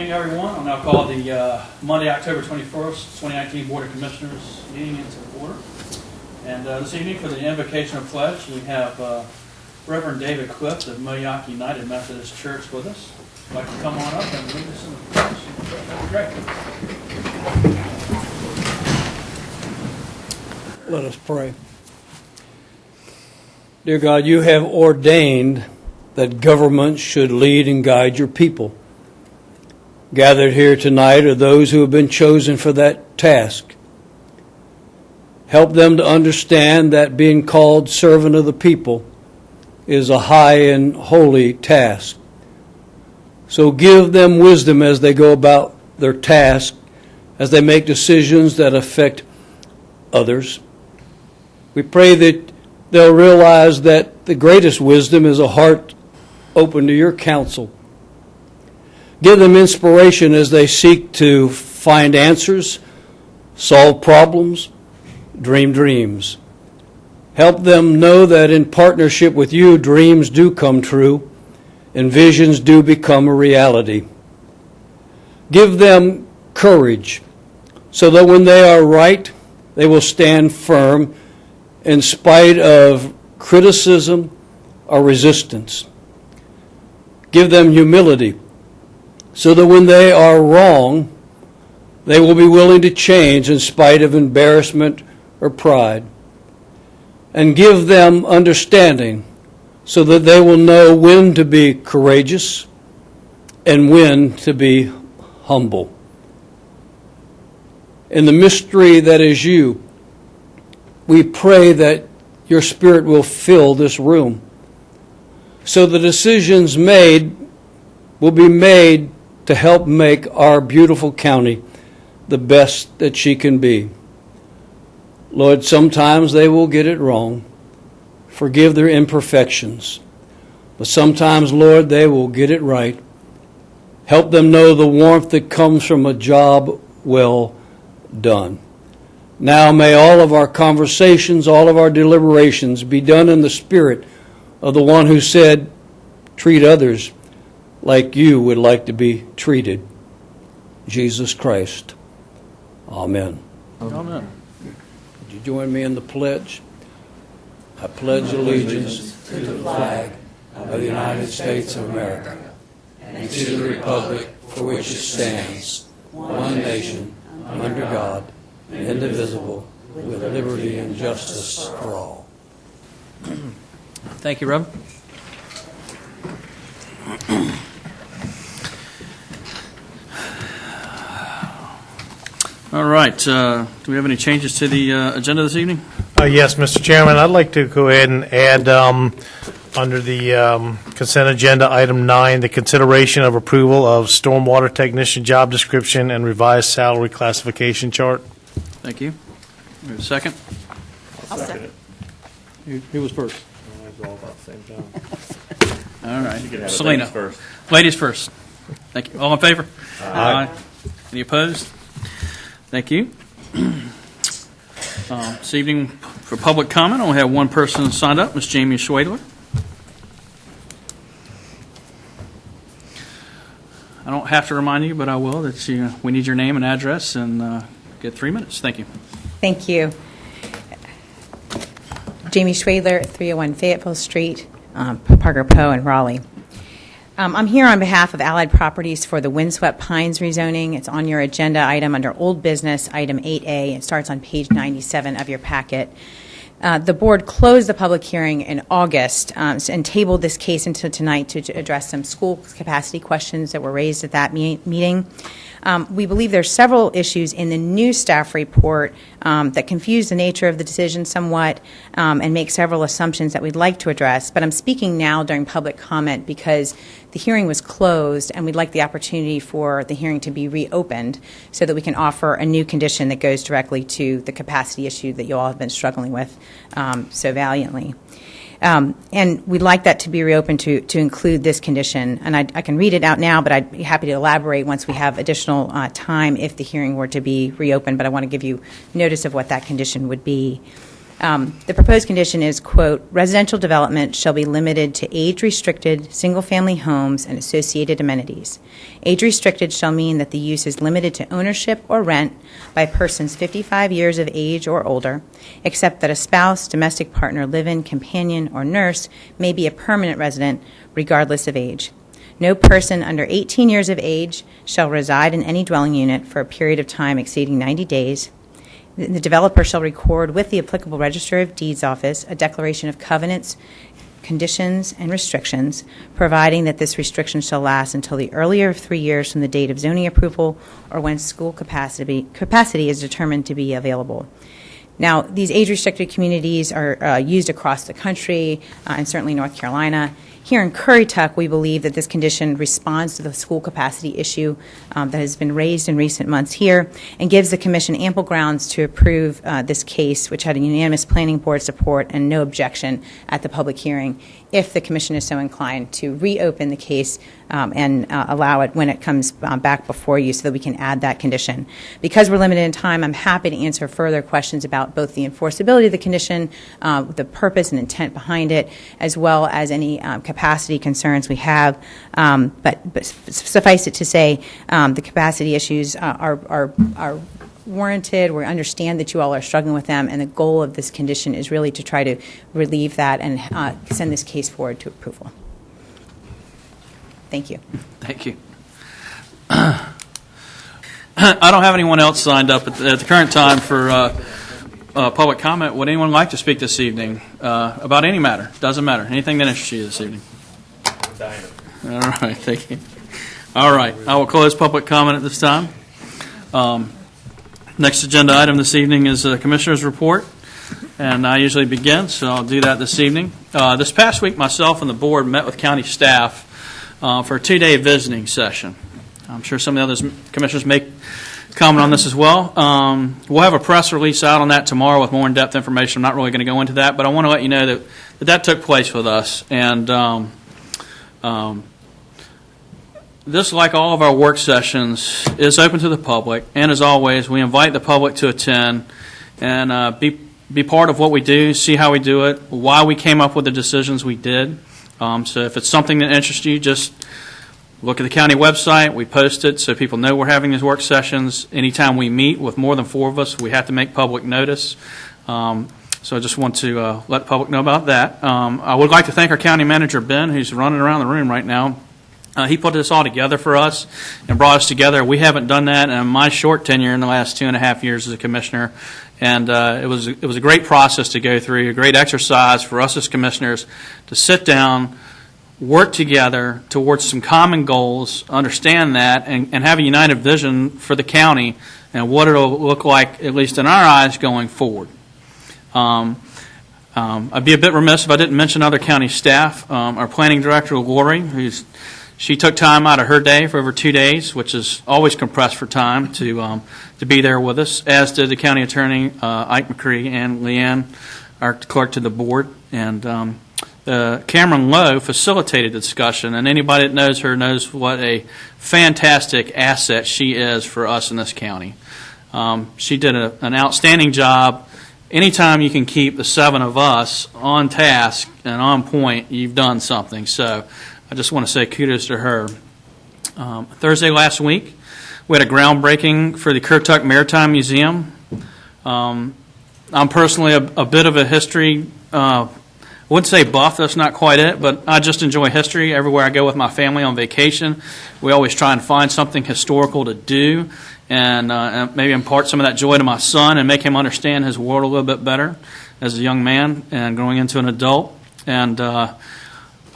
evening, everyone. I'll now call the Monday, October 21st, 2019 Board of Commissioners meeting into order. And this evening, for the invocation of pledge, we have Reverend David Quift of Moyock United Methodist Church with us. If you'd like to come on up and lead us in the pledge, that would be great. Let us pray. Dear God, you have ordained that government should lead and guide your people. Gathered here tonight are those who have been chosen for that task. Help them to understand that being called servant of the people is a high and holy task. So give them wisdom as they go about their task, as they make decisions that affect others. We pray that they'll realize that the greatest wisdom is a heart open to your counsel. Give them inspiration as they seek to find answers, solve problems, dream dreams. Help them know that in partnership with you, dreams do come true and visions do become a reality. Give them courage so that when they are right, they will stand firm in spite of criticism or resistance. Give them humility so that when they are wrong, they will be willing to change in spite of embarrassment or pride. And give them understanding so that they will know when to be courageous and when to be humble. In the mystery that is you, we pray that your Spirit will fill this room so the decisions made will be made to help make our beautiful county the best that she can be. Lord, sometimes they will get it wrong. Forgive their imperfections. But sometimes, Lord, they will get it right. Help them know the warmth that comes from a job well done. Now may all of our conversations, all of our deliberations be done in the spirit of the one who said, treat others like you would like to be treated. Jesus Christ. Amen. Amen. Would you join me in the pledge? I pledge allegiance to the flag of the United States of America and to the republic for which it stands, one nation, under God, indivisible, with liberty and justice for all. Thank you, Reverend. All right. Do we have any changes to the agenda this evening? Yes, Mr. Chairman, I'd like to go ahead and add under the consent agenda, item 9, the consideration of approval of stormwater technician job description and revised salary classification chart. Thank you. We have a second? I'll second. Who was first? It's all about the same time. All right. You can have Selena. ladies first. Ladies first. Thank you. All in favor? Aye. Any opposed? Thank you. This evening, for public comment, I only have one person signed up, Ms. Jamie Schwadler. I don't have to remind you, but I will, that we need your name and address and get 3 minutes. Thank you. Thank you. Jamie Schwadler, 301 Fayetteville Street, Parker Poe in Raleigh. I'm here on behalf of Allied Properties for the Windswept Pines rezoning. It's on your agenda item under Old Business, item 8A. It starts on page 97 of your packet. The board closed the public hearing in August and tabled this case until tonight to address some school capacity questions that were raised at that meeting. We believe there are several issues in the new staff report that confuse the nature of the decision somewhat and make several assumptions that we'd like to address. But I'm speaking now during public comment because the hearing was closed and we'd like the opportunity for the hearing to be reopened so that we can offer a new condition that goes directly to the capacity issue that you all have been struggling with so valiantly. And we'd like that to be reopened to include this condition. And I can read it out now, but I'd be happy to elaborate once we have additional time if the hearing were to be reopened. But I want to give you notice of what that condition would be. The proposed condition is, quote, residential development shall be limited to age-restricted, single-family homes and associated amenities. Age-restricted shall mean that the use is limited to ownership or rent by persons 55 years of age or older, except that a spouse, domestic partner, live-in, companion, or nurse may be a permanent resident regardless of age. No person under 18 years of age shall reside in any dwelling unit for a period of time exceeding 90 days. The developer shall record with the applicable Register of Deeds office a declaration of covenants, conditions, and restrictions, providing that this restriction shall last until the earlier of 3 years from the date of zoning approval or when school capacity is determined to be available. Now, these age-restricted communities are used across the country and certainly North Carolina. Here in Currituck, we believe that this condition responds to the school capacity issue that has been raised in recent months here and gives the Commission ample grounds to approve this case, which had a unanimous Planning Board support and no objection at the public hearing, if the Commission is so inclined to reopen the case and allow it when it comes back before you so that we can add that condition. Because we're limited in time, I'm happy to answer further questions about both the enforceability of the condition, the purpose and intent behind it, as well as any capacity concerns we have. But suffice it to say, the capacity issues are warranted. We understand that you all are struggling with them, and the goal of this condition is really to try to relieve that and send this case forward to approval. Thank you. Thank you. I don't have anyone else signed up at the current time for public comment. Would anyone like to speak this evening about any matter? Doesn't matter. Anything that interests you this evening? All right. Thank you. All right. I will close public comment at this time. Next agenda item this evening is the Commissioner's Report, and I usually begin, so I'll do that this evening. This past week, myself and the board met with county staff for a 2-day visiting session. I'm sure some of the other commissioners may comment on this as well. We'll have a press release out on that tomorrow with more in-depth information. I'm not really going to go into that, but I want to let you know that took place with us. And this, like all of our work sessions, is open to the public. And as always, we invite the public to attend and be part of what we do, see how we do it, why we came up with the decisions we did. So if it's something that interests you, just look at the county website. We post it so people know we're having these work sessions. Anytime we meet with more than 4 of us, we have to make public notice. So I just want to let the public know about that. I would like to thank our county manager, Ben, who's running around the room right now. He put this all together for us and brought us together. We haven't done that in my short tenure in the last 2.5 years as a commissioner. And it was a great process to go through, a great exercise for us as commissioners to sit down, work together towards some common goals, understand that, and have a united vision for the county and what it'll look like, at least in our eyes, going forward. I'd be a bit remiss if I didn't mention other county staff. Our planning director, Lori, she took time out of her day for over 2 days, which is always compressed for time, to be there with us, as did the county attorney, Ike McCree, and Leanne, our clerk to the board. And Cameron Lowe facilitated the discussion, and anybody that knows her knows what a fantastic asset she is for us in this county. She did an outstanding job. Anytime you can keep the 7 of us on task and on point, you've done something. So I just want to say kudos to her. Thursday last week, we had a groundbreaking for the Currituck Maritime Museum. I'm personally a bit of a history, I wouldn't say buff, that's not quite it, but I just enjoy history. Everywhere I go with my family on vacation, we always try and find something historical to do and maybe impart some of that joy to my son and make him understand his world a little bit better as a young man and growing into an adult. And I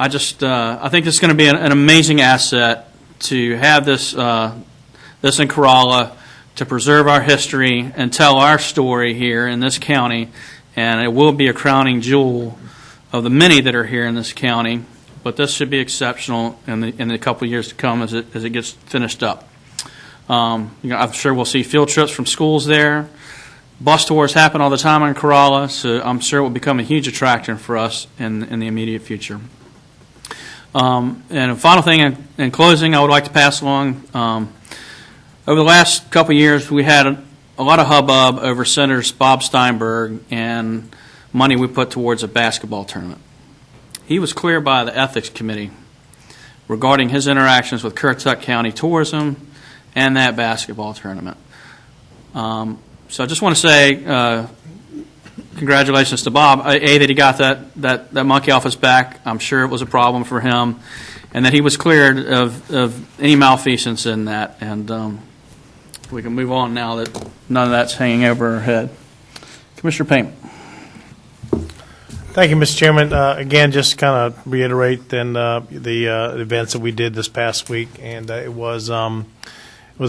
think it's going to be an amazing asset to have this in Corolla, to preserve our history and tell our story here in this county. And it will be a crowning jewel of the many that are here in this county. But this should be exceptional in the couple of years to come as it gets finished up. I'm sure we'll see field trips from schools there. Bus tours happen all the time in Corolla, so I'm sure it will become a huge attraction for us in the immediate future. And a final thing in closing, I would like to pass along. Over the last couple of years, we had a lot of hubbub over Senators Bob Steinberg and money we put towards a basketball tournament. He was clear by the Ethics Committee regarding his interactions with Currituck County Tourism and that basketball tournament. So I just want to say congratulations to Bob, A, that he got that monkey off his back. I'm sure it was a problem for him, and that he was cleared of any malfeasance in that. And we can move on now that none of that's hanging over our head. Commissioner Payne. Thank you, Mr. Chairman. Again, just kind of reiterate then the events that we did this past week, and it was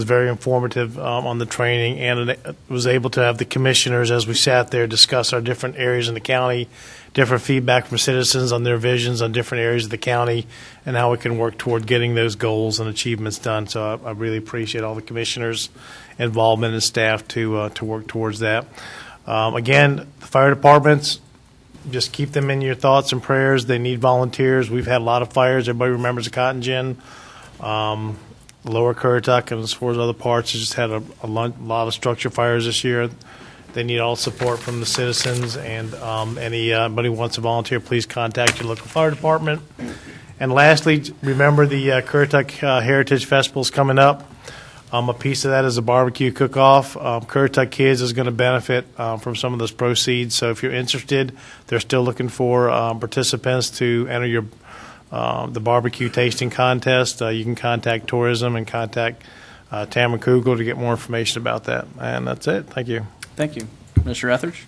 very informative on the training, and it was able to have the commissioners, as we sat there, discuss our different areas in the county, different feedback from citizens on their visions on different areas of the county, and how we can work toward getting those goals and achievements done. So I really appreciate all the commissioners' involvement and staff to work towards that. Again, the fire departments, just keep them in your thoughts and prayers. They need volunteers. We've had a lot of fires. Everybody remembers the Cotton Gin. Lower Currituck, and as far as other parts, has just had a lot of structure fires this year. They need all support from the citizens, and anybody who wants to volunteer, please contact your local fire department. And lastly, remember the Currituck Heritage Festival is coming up. A piece of that is a barbecue cook-off. Currituck Kids is going to benefit from some of those proceeds. So if you're interested, they're still looking for participants to enter the barbecue tasting contest. You can contact tourism and contact Tamara Kugel to get more information about that. And that's it. Thank you. Thank you. Mr. Etheridge?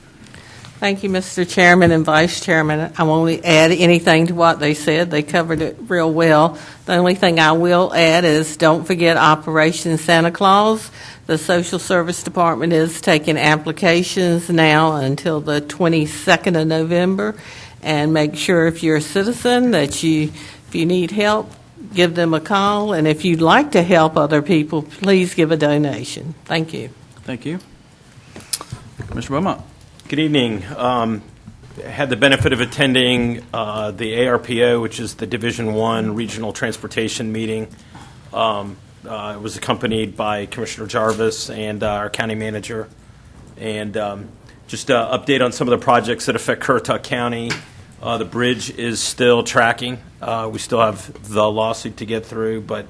Thank you, Mr. Chairman and Vice Chairman. I won't add anything to what they said. They covered it real well. The only thing I will add is don't forget Operation Santa Claus. The Social Service Department is taking applications now until the 22nd of November. And make sure if you're a citizen that if you need help, give them a call. And if you'd like to help other people, please give a donation. Thank you. Thank you. Mr. Beaumont. Good evening. Had the benefit of attending the ARPO, which is the Division I Regional Transportation meeting. It was accompanied by Commissioner Jarvis and our county manager. And just an update on some of the projects that affect Currituck County. The bridge is still tracking. We still have the lawsuit to get through, but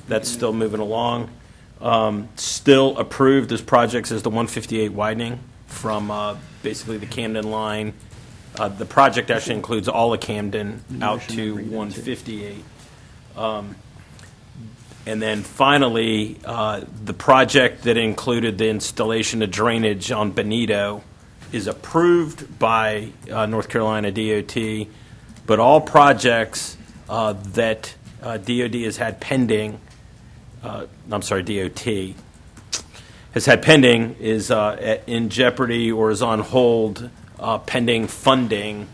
that's still moving along. Still approved as projects is the 158 widening from basically the Camden line. The project actually includes all of Camden out to 158. And then finally, the project that included the installation of drainage on Benito is approved by North Carolina DOT, but all projects that DOT has had pending, DOT has had pending is in jeopardy or is on hold pending funding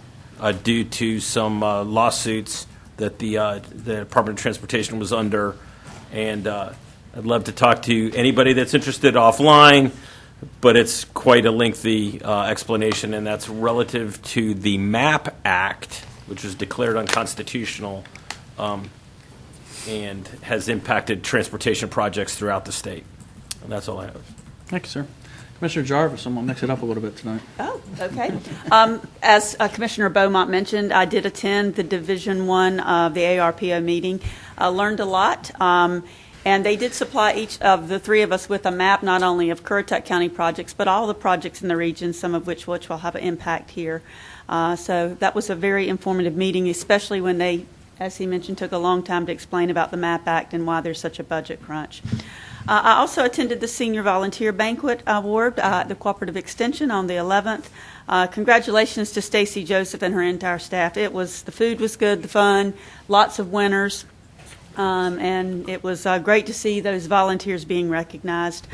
due to some lawsuits that the Department of Transportation was under. And I'd love to talk to anybody that's interested offline, but it's quite a lengthy explanation, and that's relative to the MAP Act, which was declared unconstitutional and has impacted transportation projects throughout the state. And that's all I have. Thank you, sir. Commissioner Jarvis, I'm going to mix it up a little bit tonight. Oh, okay. As Commissioner Beaumont mentioned, I did attend the Division I of the ARPO meeting. I learned a lot, and they did supply each of the three of us with a map, not only of Currituck County projects, but all the projects in the region, some of which will have an impact here. So that was a very informative meeting, especially when they, as he mentioned, took a long time to explain about the MAP Act and why there's such a budget crunch. I also attended the Senior Volunteer Banquet Award at the Cooperative Extension on the 11th. Congratulations to Stacy Joseph and her entire staff. The food was good, the fun, lots of winners, and it was great to see those volunteers being recognized.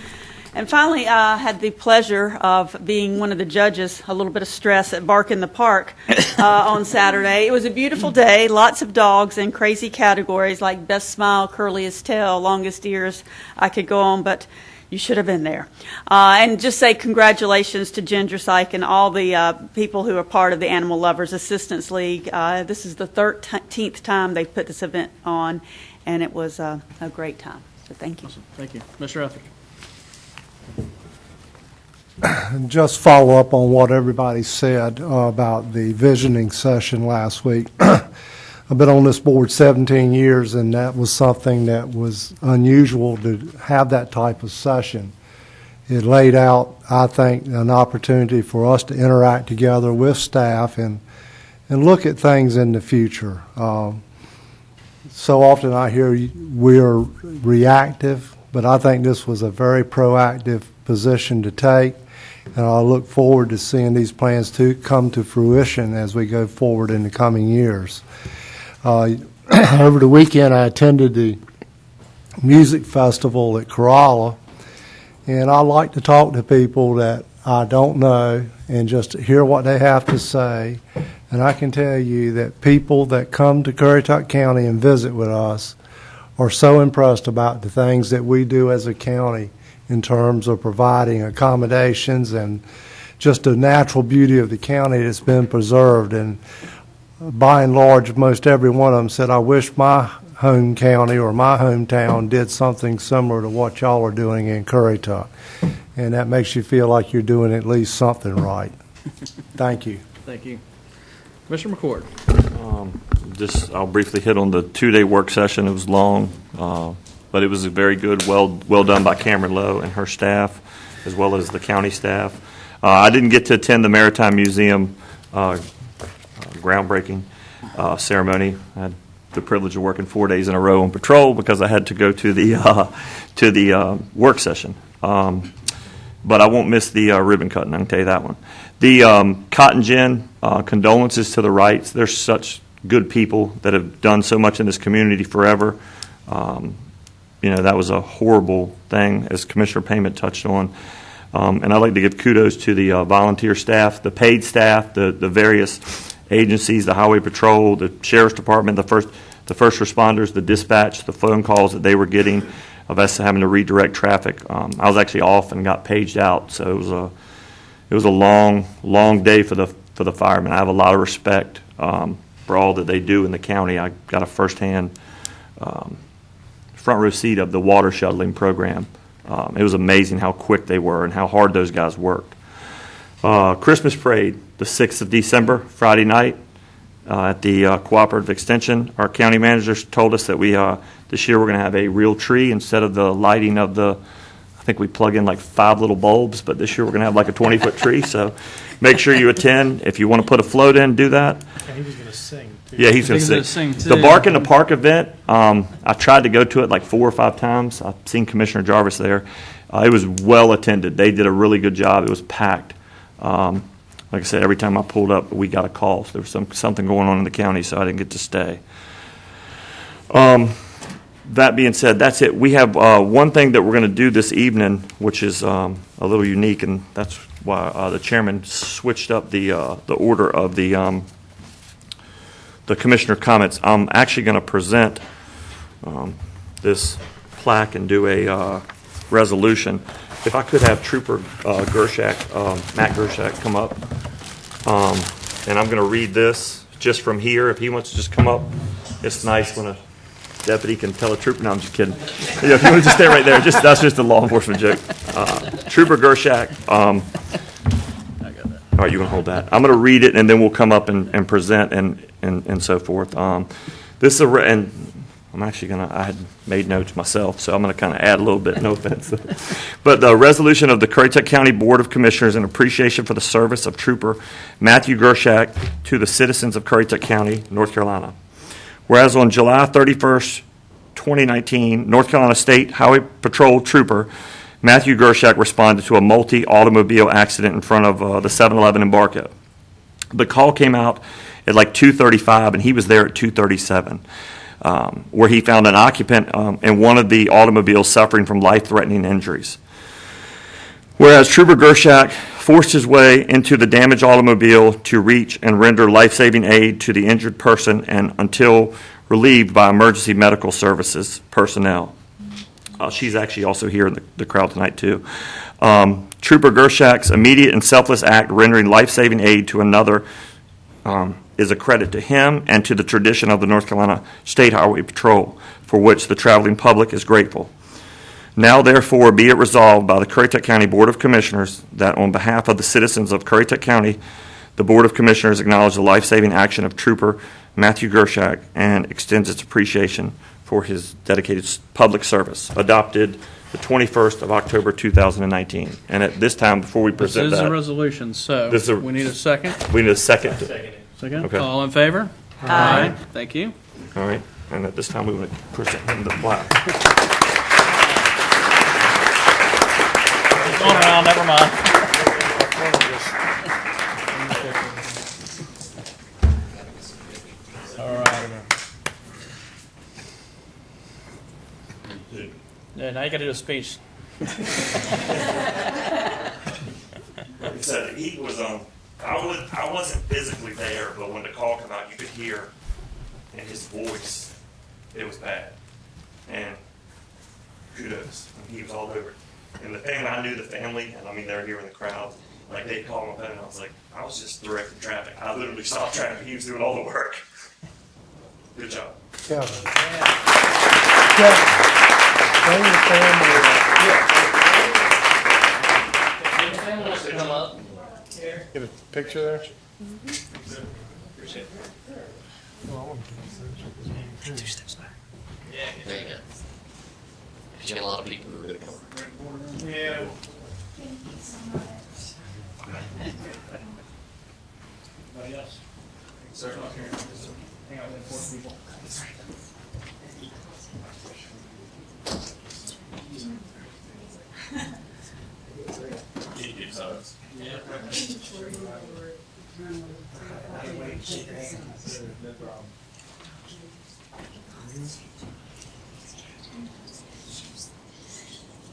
And finally, I had the pleasure of being one of the judges, a little bit of stress at Bark in the Park on Saturday. It was a beautiful day, lots of dogs in crazy categories like best smile, curliest tail, longest ears. I could go on, but you should have been there. And just say congratulations to Ginger Syke and all the people who are part of the Animal Lovers Assistance League. This is the 13th time they've put this event on, and it was a great time. So thank you. Awesome. Thank you. Mr. Etheridge. just follow up on what everybody said about the visioning session last week. I've been on this board 17 years, and that was something that was unusual to have that type of session. It laid out, I think, an opportunity for us to interact together with staff and look at things in the future. So often I hear we're reactive, but I think this was a very proactive position to take, and I look forward to seeing these plans to come to fruition as we go forward in the coming years. Over the weekend, I attended the music festival at Kerala, and I like to talk to people that I don't know and just hear what they have to say. And I can tell you that people that come to Currituck County and visit with us are so impressed about the things that we do as a county in terms of providing accommodations and just the natural beauty of the county that's been preserved. And by and large, most every one of them said, I wish my home county or my hometown did something similar to what y'all are doing in Currituck. And that makes you feel like you're doing at least something right. Thank you. Thank you. Commissioner McCord. I'll briefly hit on the 2-day work session. It was long, but it was a very good, well done by Cameron Lowe and her staff, as well as the county staff. I didn't get to attend the Maritime Museum groundbreaking ceremony. I had the privilege of working 4 days in a row on patrol because I had to go to the work session. But I won't miss the ribbon cutting, I can tell you that one. The Cotton Gin, condolences to the Wrights. They're such good people that have done so much in this community forever. That was a horrible thing, as Commissioner Payment touched on. And I'd like to give kudos to the volunteer staff, the paid staff, the various agencies, the Highway Patrol, the Sheriff's Department, the first responders, the dispatch, the phone calls that they were getting of us having to redirect traffic. I was actually off and got paged out, so it was a long day for the firemen. I have a lot of respect for all that they do in the county. I got a firsthand front row seat of the water shuttling program. It was amazing how quick they were and how hard those guys worked. Christmas parade, the 6th of December, Friday night, at the Cooperative Extension. Our county managers told us that this year we're going to have a real tree instead of the lighting of I think we plug in like 5 little bulbs, but this year we're going to have like a 20-foot tree. So make sure you attend. If you want to put a float in, do that. And he was going to sing, too. Yeah, he's going to sing. The Bark in the Park event, I tried to go to it like 4 or 5 times. I've seen Commissioner Jarvis there. It was well attended. They did a really good job. It was packed. Like I said, every time I pulled up, we got a call. So there was something going on in the county, so I didn't get to stay. That being said, that's it. We have one thing that we're going to do this evening, which is a little unique, and that's why the chairman switched up the order of the commissioner comments. I'm actually going to present this plaque and do a resolution. If I could have Trooper Matt Gershak, come up, and I'm going to read this just from here. If he wants to just come up, it's nice when a deputy can tell a trooper. No, I'm just kidding. Yeah, if you want to just stay right there, that's just a law enforcement joke. Trooper Gershak. All right, you want to hold that. I'm going to read it, and then we'll come up and present and so forth. This is and I'm actually going to, I had made notes myself, so I'm going to kind of add a little bit, no offense. But the resolution of the Currituck County Board of Commissioners in appreciation for the service of Trooper Matthew Gershak to the citizens of Currituck County, North Carolina. Whereas on July 31st, 2019, North Carolina State Highway Patrol Trooper Matthew Gershak responded to a multi-automobile accident in front of the 7-Eleven in Barco. The call came out at like 2:35, and he was there at 2:37, where he found an occupant in one of the automobiles suffering from life-threatening injuries. Whereas Trooper Gershak forced his way into the damaged automobile to reach and render life-saving aid to the injured person and until relieved by emergency medical services personnel. She's actually also here in the crowd tonight, too. Trooper Gershak's immediate and selfless act rendering life-saving aid to another is a credit to him and to the tradition of the North Carolina State Highway Patrol, for which the traveling public is grateful. Now therefore be it resolved by the Currituck County Board of Commissioners that on behalf of the citizens of Currituck County, the Board of Commissioners acknowledge the life-saving action of Trooper Matthew Gershak and extends its appreciation for his dedicated public service. Adopted the 21st of October 2019. And at this time, before we This present is a that, resolution, so This is a- we need a second. we need a second. Second. Okay. All in favor? Aye. Thank you. All right, and at this time, we want to present him the plaque. It's going around, never mind. All right. Yeah, now you got to do a speech. Like I said, he was I wasn't physically there, but when the call came out, you could hear in his voice, it was bad. And kudos, he was all over it. And the family, I knew the family, and I mean, they were here in the crowd. Like, they called my phone, and I was like, I was just directing traffic. I literally stopped traffic. He was doing all the work. Good job. Kevin. Kevin, bring your family up. Get a picture there? There you go. Because you got a lot of people who are going to come. Yeah. Anybody else? Sir, not here. Hang out with important people.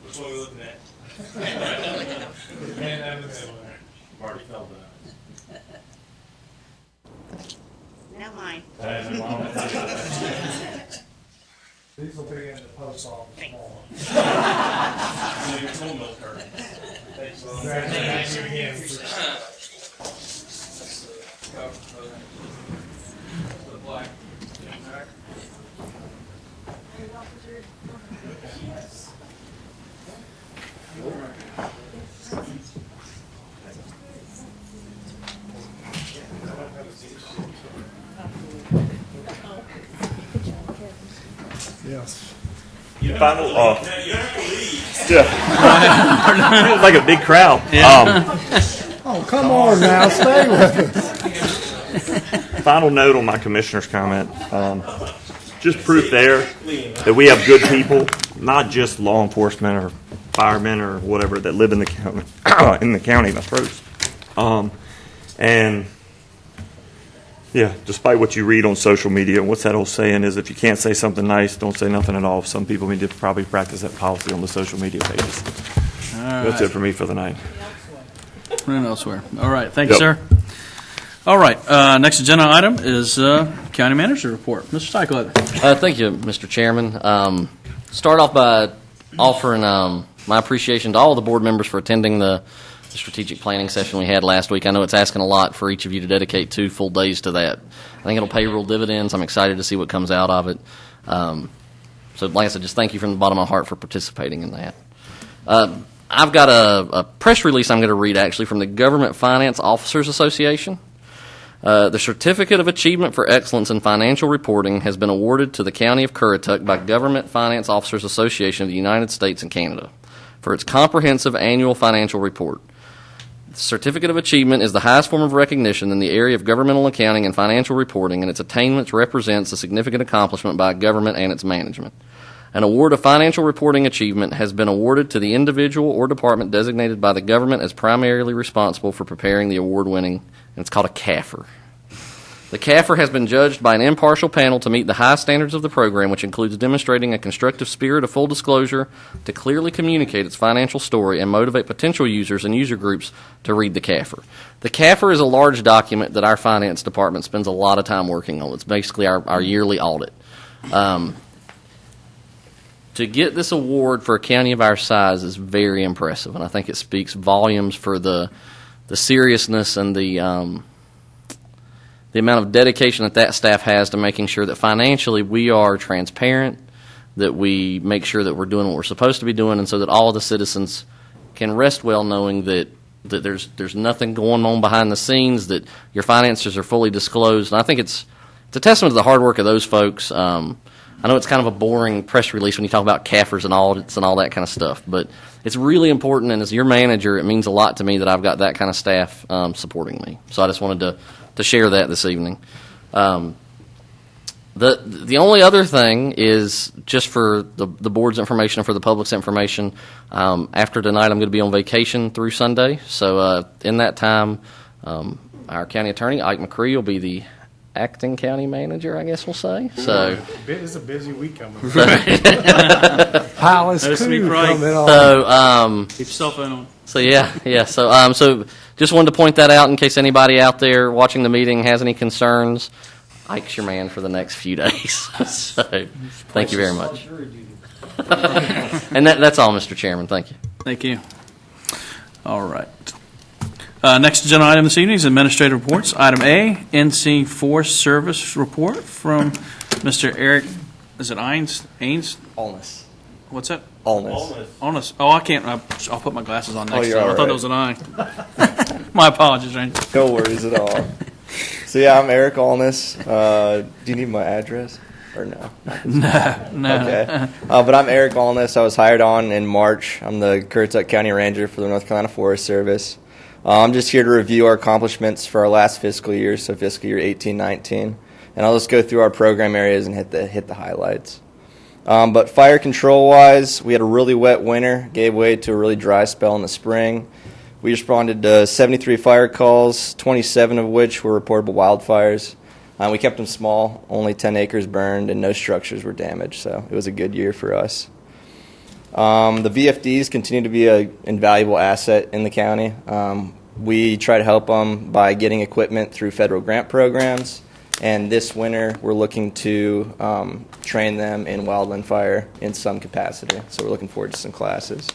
Which one are we looking at? Marty fell down. Now mine. These will be in the post office tomorrow. Your tool milk curtain. Thank you again. The black. Yes. Final, You don't have to leave. yeah. It was like a big crowd. Oh, come on now, stay with us. Final note on my commissioner's comment. Just proof there that we have good people, not just law enforcement or firemen or whatever that live in the county. In the county, my throats. And yeah, despite what you read on social media, what's that old saying is if you can't say something nice, don't say nothing at all. Some people need to probably practice that policy on the social media pages. That's it for me for the night. And elsewhere. All right. Thank you, Yep. sir. All right. Next agenda item is County Manager Report. Mr. Steichler. Thank you, Mr. Chairman. Start off by offering my appreciation to all the board members for attending the strategic planning session we had last week. I know it's asking a lot for each of you to dedicate 2 full days to that. I think it'll pay real dividends. I'm excited to see what comes out of it. So like I said, just thank you from the bottom of my heart for participating in that. I've got a press release I'm going to read, actually, from the Government Finance Officers Association. The Certificate of Achievement for Excellence in Financial Reporting has been awarded to the County of Currituck by Government Finance Officers Association of the United States and Canada for its comprehensive annual financial report. The Certificate of Achievement is the highest form of recognition in the area of governmental accounting and financial reporting, and its attainments represents a significant accomplishment by government and its management. An award of financial reporting achievement has been awarded to the individual or department designated by the government as primarily responsible for preparing the award-winning, and it's called a CAFR. The CAFR has been judged by an impartial panel to meet the high standards of the program, which includes demonstrating a constructive spirit of full disclosure to clearly communicate its financial story and motivate potential users and user groups to read the CAFR. The CAFR is a large document that our finance department spends a lot of time working on. It's basically our yearly audit. To get this award for a county of our size is very impressive, and I think it speaks volumes for the seriousness and the amount of dedication that staff has to making sure that financially we are transparent, that we make sure that we're doing what we're supposed to be doing, and so that all of the citizens can rest well knowing that there's nothing going on behind the scenes, that your finances are fully disclosed. And I think it's a testament to the hard work of those folks. I know it's kind of a boring press release when you talk about CAFRs and audits and all that kind of stuff, but it's really important, and as your manager, it means a lot to me that I've got that kind of staff supporting me. So I just wanted to share that this evening. The only other thing is just for the board's information and for the public's information, after tonight I'm going to be on vacation through Sunday. So in that time, our county attorney, Ike McCree, will be the acting county manager, I guess we'll say. So It's a busy week coming. Palace Notice me coup crying. coming on. So Keep your cell phone on. So yeah. So just wanted to point that out in case anybody out there watching the meeting has any concerns. Ike's your man for the next few days. So thank you very much. And that's all, Mr. Chairman. Thank you. Thank you. All right. Next agenda item this evening is administrative reports. Item A, NC Forest Service report from Mr. Eric, is it Ains? Allness. What's that? Allness. Honest. Oh, I can't. I'll put my glasses on next you're time. I all thought right. it was an I. My apologies, Ranger. No worries at all. So yeah, I'm Eric Allness. Do you need my address or no? No. Okay. But I'm Eric Allness. I was hired on in March. I'm the Currituck County Ranger for the North Carolina Forest Service. I'm just here to review our accomplishments for our last fiscal year, so fiscal year 18-19, and I'll just go through our program areas and hit the highlights. But fire control-wise, we had a really wet winter, gave way to a really dry spell in the spring. We responded to 73 fire calls, 27 of which were reportable wildfires. We kept them small, only 10 acres burned, and no structures were damaged, so it was a good year for us. The VFDs continue to be an invaluable asset in the county. We try to help them by getting equipment through federal grant programs, and this winter we're looking to train them in wildland fire in some capacity, so we're looking forward to some classes.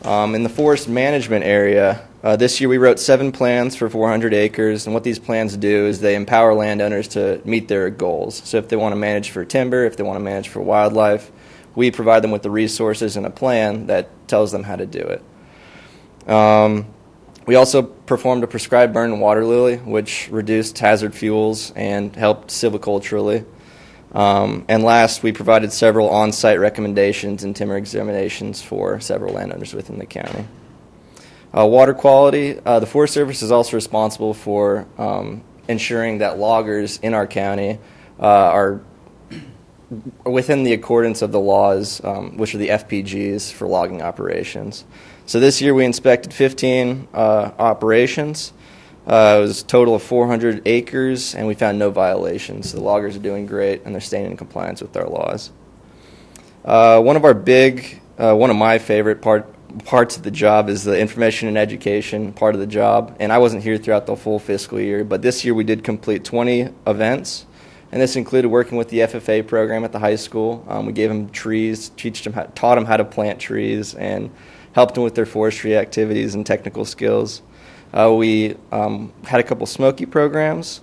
In the forest management area, this year we wrote 7 plans for 400 acres, and what these plans do is they empower landowners to meet their goals. So if they want to manage for timber, if they want to manage for wildlife, we provide them with the resources and a plan that tells them how to do it. We also performed a prescribed burn in water lily, which reduced hazard fuels and helped silviculturally. And last, we provided several on-site recommendations and timber examinations for several landowners within the county. Water quality, the Forest Service is also responsible for ensuring that loggers in our county are within the accordance of the laws, which are the FPGs for logging operations. So this year we inspected 15 operations. It was a total of 400 acres, and we found no violations. The loggers are doing great, and they're staying in compliance with our laws. One of my favorite parts of the job is the information and education part of the job, and I wasn't here throughout the full fiscal year, but this year we did complete 20 events. And this included working with the FFA program at the high school. We gave them trees, taught them how to plant trees, and helped them with their forestry activities and technical skills. We had a couple Smoky programs,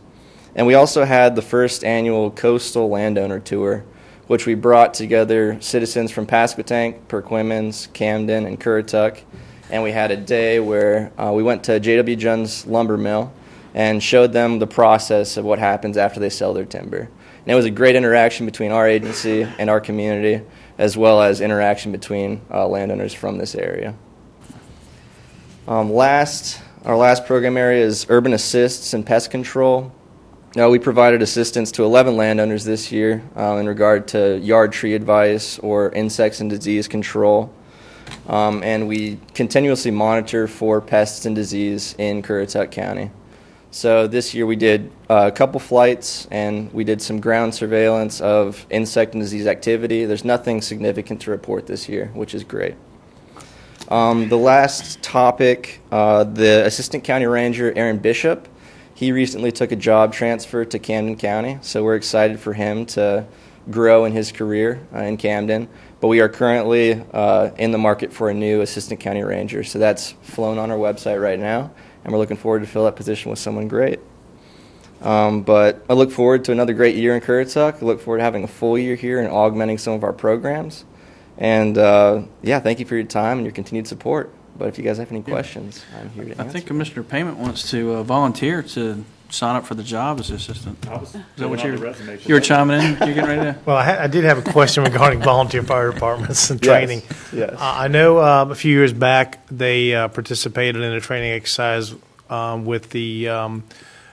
and we also had the first annual Coastal Landowner Tour, which we brought together citizens from Pasquotank, Perquimans, Camden, and Currituck. And we had a day where we went to J.W. Jones Lumber Mill and showed them the process of what happens after they sell their timber. And it was a great interaction between our agency and our community, as well as interaction between landowners from this area. Our last program area is Urban Assists and Pest Control. Now, we provided assistance to 11 landowners this year in regard to yard tree advice or insects and disease control. And we continuously monitor for pests and disease in Currituck County. So this year we did a couple flights, and we did some ground surveillance of insect and disease activity. There's nothing significant to report this year, which is great. The last topic, the Assistant County Ranger, Aaron Bishop, he recently took a job transfer to Camden County, so we're excited for him to grow in his career in Camden. But we are currently in the market for a new Assistant County Ranger, so that's flown on our website right now, and we're looking forward to fill that position with someone great. But I look forward to another great year in Currituck. I look forward to having a full year here and augmenting some of our programs. And yeah, thank you for your time and your continued support. But if you guys have any questions, I'm here to answer. I think Commissioner Payment wants to volunteer to sign up for the job as assistant. Is that what you were chiming in? You're getting ready to? Well, I did have a question regarding volunteer fire departments and training. Yes. I know a few years back they participated in a training exercise with the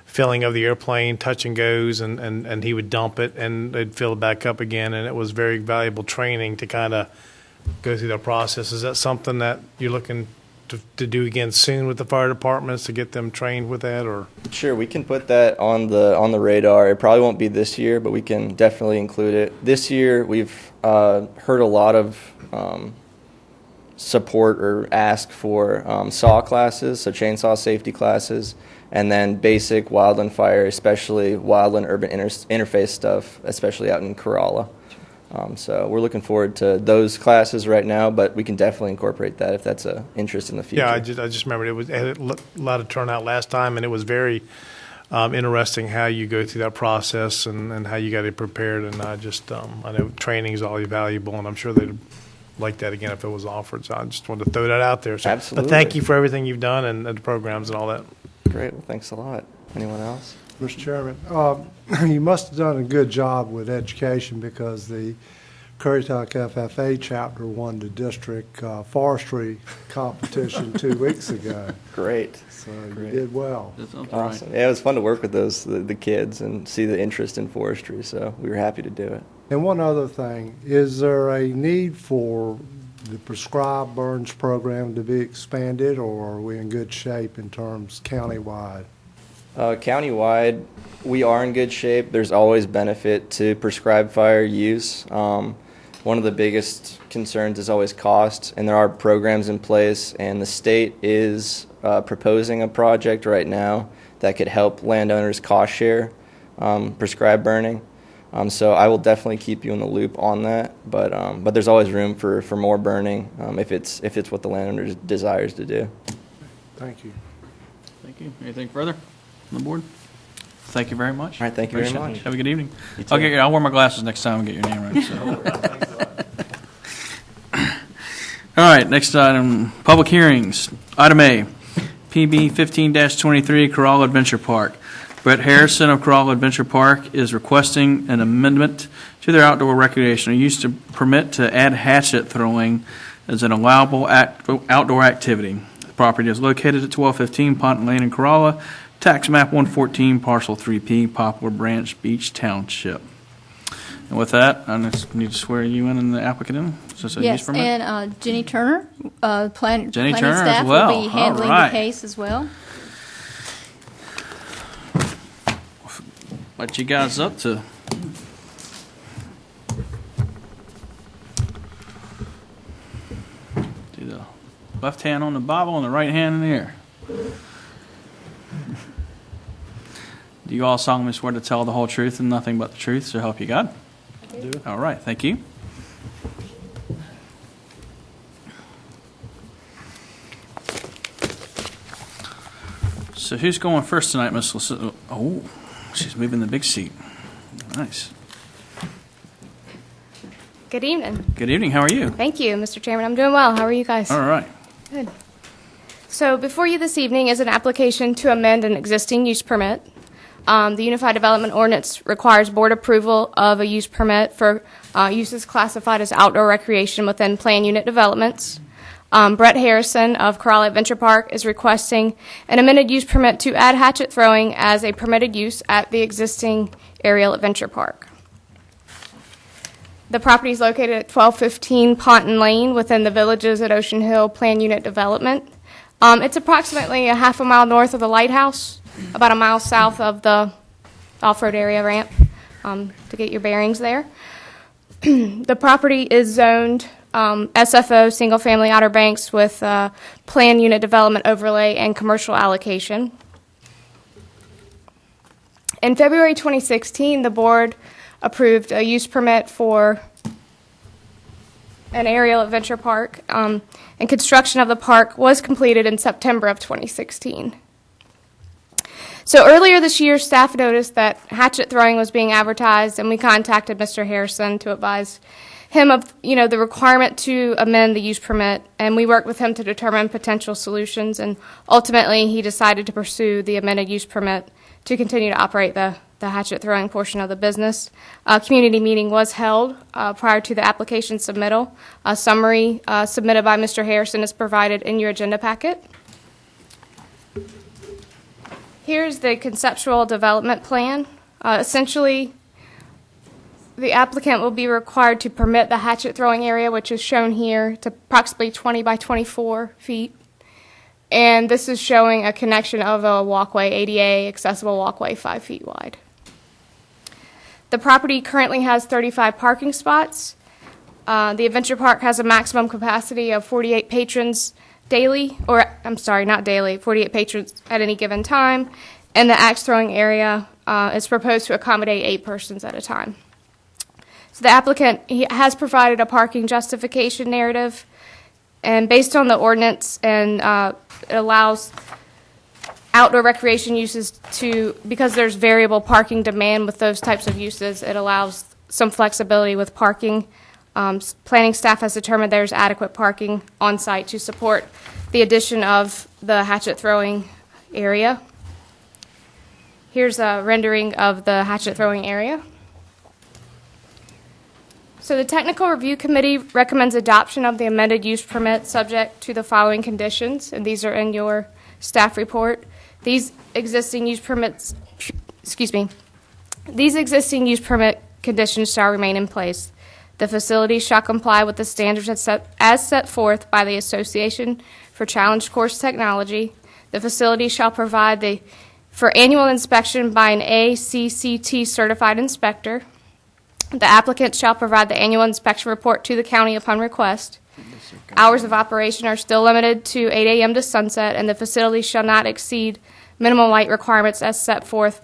filling of the airplane, touch and goes, and he would dump it and they'd fill it back up again, and it was very valuable training to kind of go through that process. Is that something that you're looking to do again soon with the fire departments to get them trained with that, or? Sure, we can put that on the radar. It probably won't be this year, but we can definitely include it. This year, we've heard a lot of support or ask for SAW classes, so chainsaw safety classes, and then basic wildland fire, especially wildland urban interface stuff, especially out in Kerala. So we're looking forward to those classes right now, but we can definitely incorporate that if that's an interest in the future. Yeah, I just remembered it had a lot of turnout last time, and it was very interesting how you go through that process and how you got it prepared. And I know training is always valuable, and I'm sure they'd like that again if it was offered. So I just wanted to throw that out there. So, Absolutely. But thank you for everything you've done and the programs and all that. Great. Well, thanks a lot. Anyone else? Mr. Chairman, you must have done a good job with education because the Currituck FFA chapter won the district forestry competition 2 weeks ago. Great. So you did well. Awesome. Yeah, it was fun to work with the kids and see the interest in forestry, so we were happy to do it. And one other thing, is there a need for the prescribed burns program to be expanded, or are we in good shape in terms countywide? Countywide, we are in good shape. There's always benefit to prescribed fire use. One of the biggest concerns is always cost, and there are programs in place, and the state is proposing a project right now that could help landowners cost share prescribed burning. So I will definitely keep you in the loop on that, but there's always room for more burning if it's what the landowner desires to do. Thank you. Thank you. Anything further on the board? Thank you very much. All right, thank you very Appreciate it. much. Have a good evening. You too. I'll wear my glasses next time and get your name right. So. All right, next item, public hearings. Item A, PB 15-23, Kerala Adventure Park. Brett Harrison of Kerala Adventure Park is requesting an amendment to their outdoor recreational use permit to add hatchet throwing as an allowable outdoor activity. The property is located at 1215 Pont Lane in Kerala, tax map 114, parcel 3P, Poplar Branch Beach Township. And with that, I just need to swear you in and the applicant in. Is this a use Yes, permit? and Jenny Turner, planning Jenny planning Turner as staff well. will be handling All right. the case as well. What you guys up to? Do the left hand on the Bible and the right hand in the air. Do you all solemnly swear to tell the whole truth and nothing but the truth, so help you God? I do. All right, thank you. So who's going first tonight, Miss Lucinda? Oh, she's moving the big seat. Nice. Good evening. Good evening. How are you? Thank you, Mr. Chairman. I'm doing well. How are you guys? All right. Good. So before you this evening is an application to amend an existing use permit. The Unified Development Ordinance requires board approval of a use permit for uses classified as outdoor recreation within plan unit developments. Brett Harrison of Kerala Adventure Park is requesting an amended use permit to add hatchet throwing as a permitted use at the existing aerial adventure park. The property is located at 1215 Ponton Lane within the Villages at Ocean Hill Plan Unit Development. It's approximately a half a mile north of the lighthouse, about a mile south of the off-road area ramp to get your bearings there. The property is zoned SFO, single-family Outer Banks, with plan unit development overlay and commercial allocation. In February 2016, the board approved a use permit for an aerial adventure park, and construction of the park was completed in September of 2016. So earlier this year, staff noticed that hatchet throwing was being advertised, and we contacted Mr. Harrison to advise him of, the requirement to amend the use permit, and we worked with him to determine potential solutions, and ultimately he decided to pursue the amended use permit to continue to operate the hatchet throwing portion of the business. A community meeting was held prior to the application submittal. A summary submitted by Mr. Harrison is provided in your agenda packet. Here's the conceptual development plan. Essentially, the applicant will be required to permit the hatchet throwing area, which is shown here, to approximately 20 by 24 feet. And this is showing a connection of a walkway, ADA accessible walkway, 5 feet wide. The property currently has 35 parking spots. The Adventure Park has a maximum capacity of 48 patrons daily, or I'm sorry, not daily, 48 patrons at any given time. And the axe throwing area is proposed to accommodate 8 persons at a time. So the applicant has provided a parking justification narrative, and based on the ordinance, and it allows outdoor recreation uses because there's variable parking demand with those types of uses, it allows some flexibility with parking. Planning staff has determined there's adequate parking on site to support the addition of the hatchet throwing area. Here's a rendering of the hatchet throwing area. So the Technical Review Committee recommends adoption of the amended use permit subject to the following conditions, and these are in your staff report. These existing use permit conditions shall remain in place. The facility shall comply with the standards as set forth by the Association for Challenge Course Technology. The facility shall provide for annual inspection by an ACCT certified inspector. The applicant shall provide the annual inspection report to the county upon request. Hours of operation are still limited to 8 a.m. to sunset, and the facility shall not exceed minimum light requirements as set forth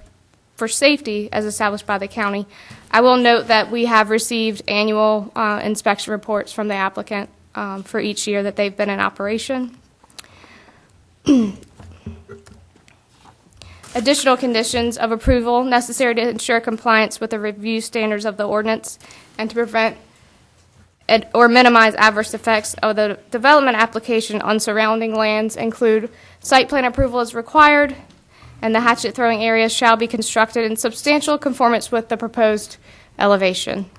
for safety as established by the county. I will note that we have received annual inspection reports from the applicant for each year that they've been in operation. Additional conditions of approval necessary to ensure compliance with the review standards of the ordinance and to prevent or minimize adverse effects of the development application on surrounding lands include site plan approval is required, and the hatchet throwing area shall be constructed in substantial conformance with the proposed elevation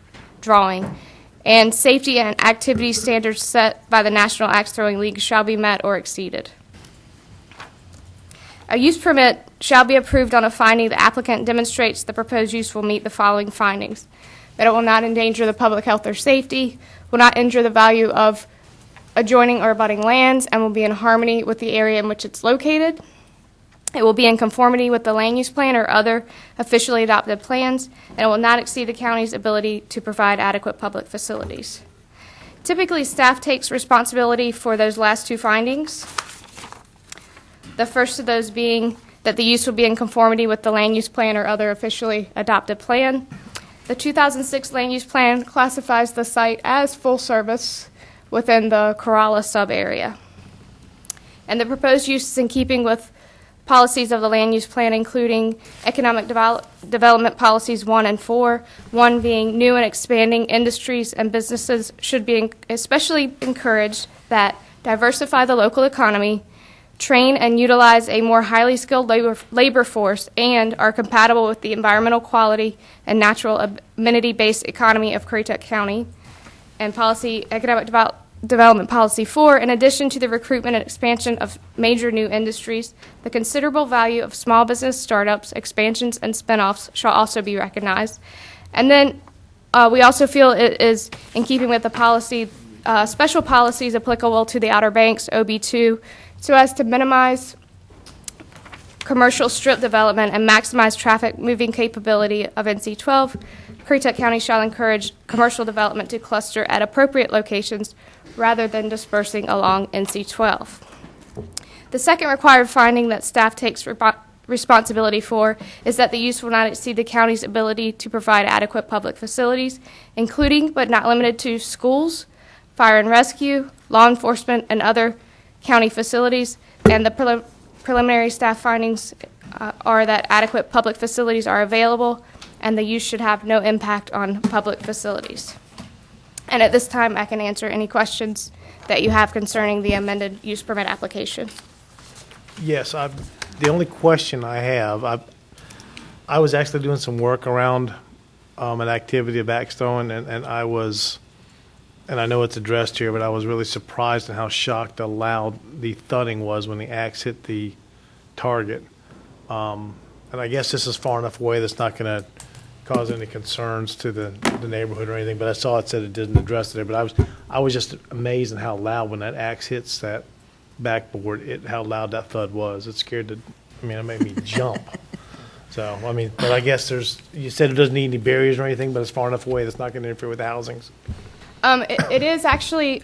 drawing, and safety and activity standards set by the National Axe Throwing League shall be met or exceeded. A use permit shall be approved on a finding the applicant demonstrates the proposed use will meet the following findings: that it will not endanger the public health or safety, will not injure the value of adjoining or abutting lands, and will be in harmony with the area in which it's located. It will be in conformity with the land use plan or other officially adopted plans, and it will not exceed the county's ability to provide adequate public facilities. Typically, staff takes responsibility for those last 2 findings. The first of those being that the use will be in conformity with the land use plan or other officially adopted plan. The 2006 land use plan classifies the site as full service within the Corolla sub-area. And the proposed use is in keeping with policies of the land use plan, including economic development policies 1 and 4, 1 being new and expanding industries and businesses should be especially encouraged that diversify the local economy, train and utilize a more highly skilled labor force, and are compatible with the environmental quality and natural amenity-based economy of Currituck County. And economic development policy 4, in addition to the recruitment and expansion of major new industries, the considerable value of small business startups, expansions, and spinoffs shall also be recognized. And then we also feel it is in keeping with the policy, special policies applicable to the Outer Banks, OB2, so as to minimize commercial strip development and maximize traffic moving capability of NC12. Currituck County shall encourage commercial development to cluster at appropriate locations rather than dispersing along NC12. The second required finding that staff takes responsibility for is that the use will not exceed the county's ability to provide adequate public facilities, including but not limited to schools, fire and rescue, law enforcement, and other county facilities. And the preliminary staff findings are that adequate public facilities are available, and the use should have no impact on public facilities. And at this time, I can answer any questions that you have concerning the amended use permit application. Yes, the only question I have, I was actually doing some work around an activity of axe throwing, and I was, and I know it's addressed here, but I was really surprised at how shocked, how loud the thudding was when the axe hit the target. And I guess this is far enough away that's not going to cause any concerns to the neighborhood or anything, but I saw it said it didn't address it there. But I was just amazed at how loud when that axe hits that backboard, how loud that thud was. It scared it made me jump. So, but I guess you said it doesn't need any barriers or anything, but it's far enough away that's not going to interfere with the housings. It is actually,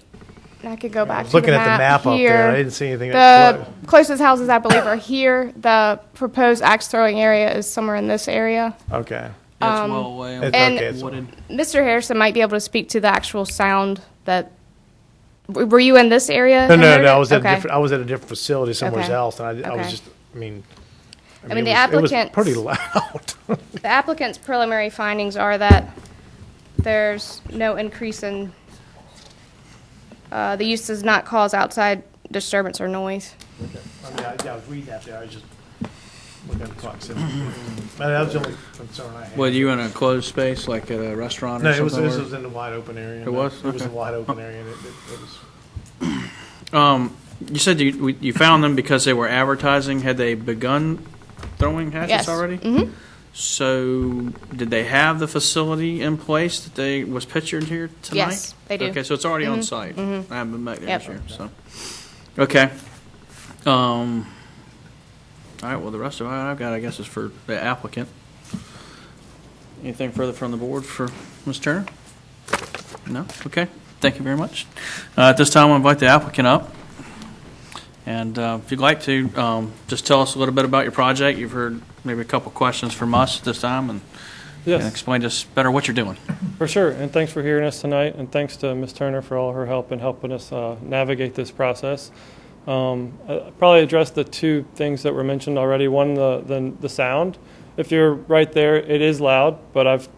I could go back to Looking the at the map up here. there, I didn't see anything. The closest houses, I believe, are here. The proposed axe throwing area is somewhere in this area. Okay. That's well away. And okay, Mr. Harrison might be able to speak to the actual sound that. Were you in this area? No, and heard it? I was at Okay. I was at a different facility somewhere Okay. else, and I was Okay. just, the it was applicant's pretty loud. The applicant's preliminary findings are that there's no increase in the use does not cause outside disturbance or noise. I was reading that there. I was just looking at the clock. That was the only concern I had. Were you in a closed space, like at a restaurant or No, something? this was in the wide open area. It was? It was a Okay. wide open area, and it was. You said you found them because they were advertising. Had they begun throwing hatchets Yes. already? Mm-hmm. So, did they have the facility in place that they was pictured here tonight? Yes, they do. Okay, so it's already on Mhm. site. Mhm. I haven't been back there Yep. this year, so. Okay. All right, well, the rest of it I've got, I guess, is for the applicant. Anything further from the board for Ms. Turner? No? Okay. Thank you very much. At this time, I'll invite the applicant up. And if you'd like to, just tell us a little bit about your project. You've heard maybe a couple questions from us at this time, and explain to us better what you're doing. For sure, and thanks for hearing us tonight, and thanks to Ms. Turner for all her help in helping us navigate this process. I'll probably address the two things that were mentioned already. One, the sound. If you're right there, it is loud, but I've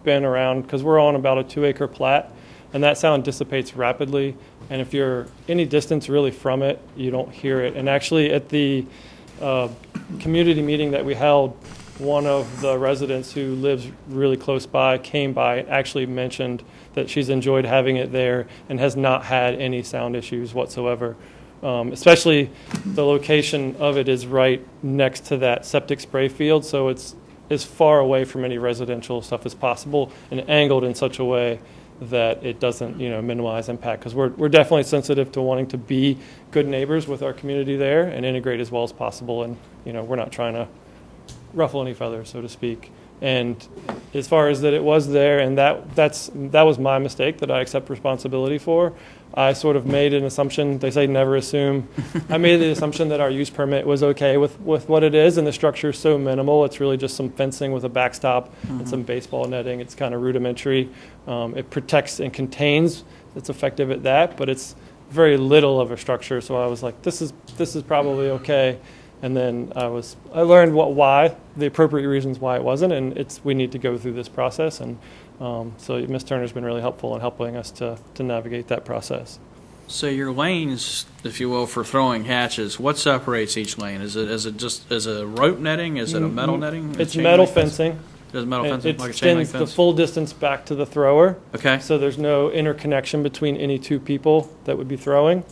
been around, because we're on about a 2-acre plat, and that sound dissipates rapidly. And if you're any distance really from it, you don't hear it. And actually, at the community meeting that we held, one of the residents who lives really close by came by and actually mentioned that she's enjoyed having it there and has not had any sound issues whatsoever. Especially the location of it is right next to that septic spray field, so it's as far away from any residential stuff as possible and angled in such a way that it doesn't, minimize impact. Because we're definitely sensitive to wanting to be good neighbors with our community there and integrate as well as possible. And we're not trying to ruffle any feathers, so to speak. And as far as that it was there, and that was my mistake that I accept responsibility for. I sort of made an assumption. They say never assume. I made the assumption that our use permit was okay with what it is, and the structure is so minimal. It's really just some fencing with a backstop and some baseball netting. It's kind of rudimentary. It protects and contains. It's effective at that, but it's very little of a structure. So I was like, this is probably okay. And then I learned why, the appropriate reasons why it wasn't, and we need to go through this process. And so Ms. Turner's been really helpful in helping us to navigate that process. So your lanes, if you will, for throwing hatches, what separates each lane? Is it just a rope netting? Is it a metal netting? It's metal fencing. It's metal fencing, It like a chain link extends the fence? full distance back to the thrower. Okay. So there's no interconnection between any two people that would be throwing.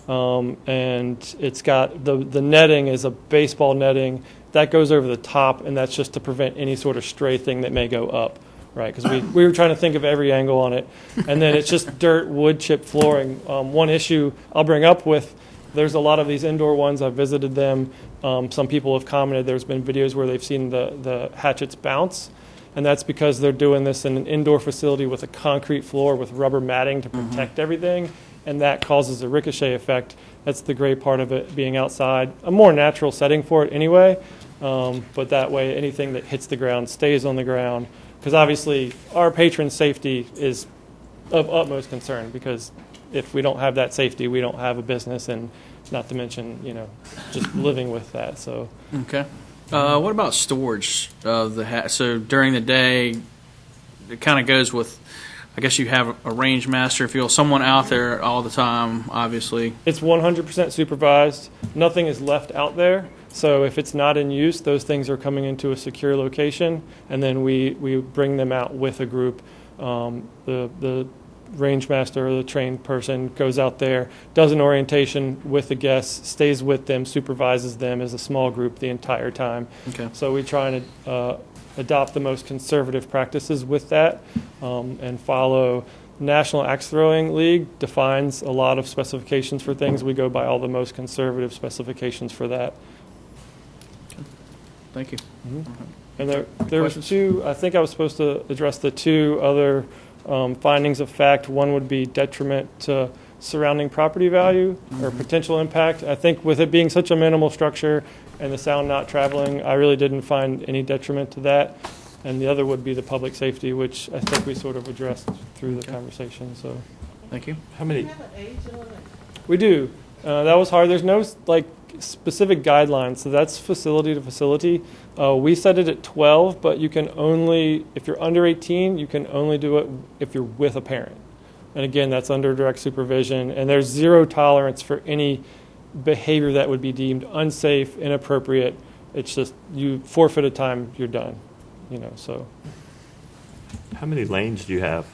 And it's got the netting is a baseball netting that goes over the top, and that's just to prevent any sort of stray thing that may go up, right? Because we were trying to think of every angle on it, and then it's just dirt, wood chip flooring. One issue I'll bring up there's a lot of these indoor ones. I've visited them. Some people have commented there's been videos where they've seen the hatchets bounce, and that's because they're doing this in an indoor facility with a concrete floor with rubber matting to protect everything. And that causes a ricochet effect. That's the great part of it being outside. A more natural setting for it anyway, but that way anything that hits the ground stays on the ground. Because obviously our patron safety is of utmost concern, because if we don't have that safety, we don't have a business, and not to mention, just living with that. So Okay. What about storage of the so during the day, it kind of goes with, I guess you have a range master, if you will, someone out there all the time, obviously. It's 100% supervised. Nothing is left out there. So if it's not in use, those things are coming into a secure location, and then we bring them out with a group. The range master or the trained person goes out there, does an orientation with the guests, stays with them, supervises them as a small group the entire time. Okay. So we try and adopt the most conservative practices with that, and follow. National Axe Throwing League defines a lot of specifications for things. We go by all the most conservative specifications for that. Thank you. And there was two, I think I was supposed to address the two other findings of fact. One would be detriment to surrounding property value or potential impact. I think with it being such a minimal structure and the sound not traveling, I really didn't find any detriment to that. And the other would be the public safety, which I think we sort of addressed through the conversation. So, thank you. How many? We do. That was hard. There's no specific guidelines, so that's facility to facility. We set it at 12, but you can only, if you're under 18, you can only do it if you're with a parent. And again, that's under direct supervision, and there's zero tolerance for any behavior that would be deemed unsafe, inappropriate. It's just you forfeit a time, you're done. So. How many lanes do you have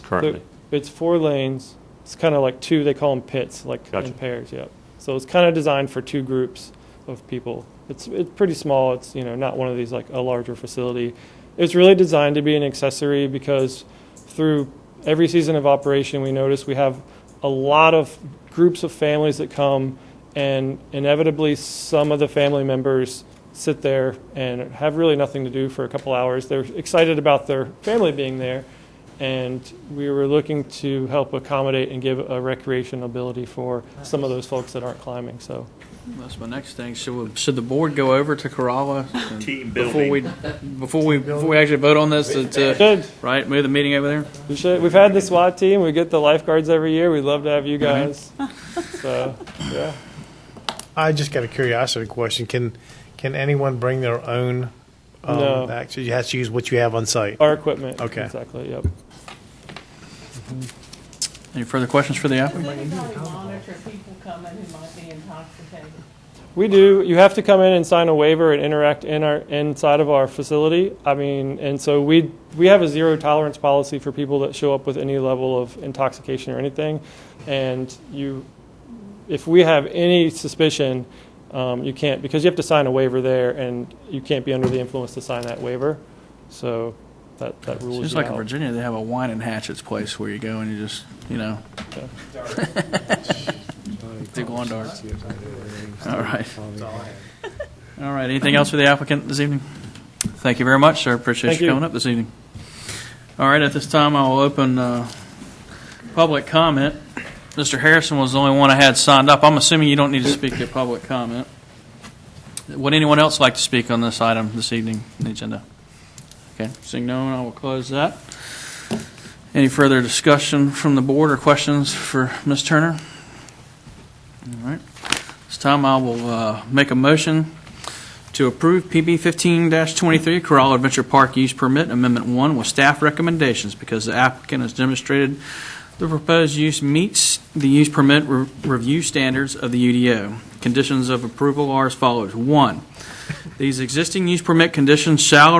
currently? It's 4 lanes. It's kind of like 2, they call them pits, like Gotcha. in pairs, yep. So it's kind of designed for 2 groups of people. It's pretty small. It's, not one of these like a larger facility. It's really designed to be an accessory because through every season of operation, we notice we have a lot of groups of families that come, and inevitably some of the family members sit there and have really nothing to do for a couple hours. They're excited about their family being there, and we were looking to help accommodate and give a recreation ability for some of those folks that aren't climbing. So that's my next thing. Should the board go over to Corolla Team before we actually vote on this to right move the meeting over there? We should. We've had the SWAT team. We get the lifeguards every year. We'd love to have you guys. So yeah. I just got a curiosity question. Can anyone bring their own? No. Actually, you have to use what you have on site. Our equipment. Okay. Exactly. Yep. Any further questions for the applicant? Does anybody monitor people coming who might be intoxicated? We do. You have to come in and sign a waiver and interact inside of our facility. And so we have a zero tolerance policy for people that show up with any level of intoxication or anything. And if we have any suspicion, you can't, because you have to sign a waiver there, and you can't be under the influence to sign that waiver. So that rules Just you like out. in Virginia, they have a wine and hatchets place where you go and you just, do lawn darts. All right. All right. Anything else for the applicant this evening? Thank you very much, sir. Appreciate you coming up this evening. All right. At this time, I will open public comment. Mr. Harrison was the only one I had signed up. I'm assuming you don't need to speak at public comment. Would anyone else like to speak on this item this evening on the agenda? Okay, seeing no one, I will close that. Any further discussion from the board or questions for Ms. Turner? All right. This time I will make a motion to approve PB 15-23 Corolla Adventure Park Use Permit Amendment 1 with staff recommendations because the applicant has demonstrated the proposed use meets the use permit review standards of the UDO. Conditions of approval are as follows. 1. The existing use permit conditions shall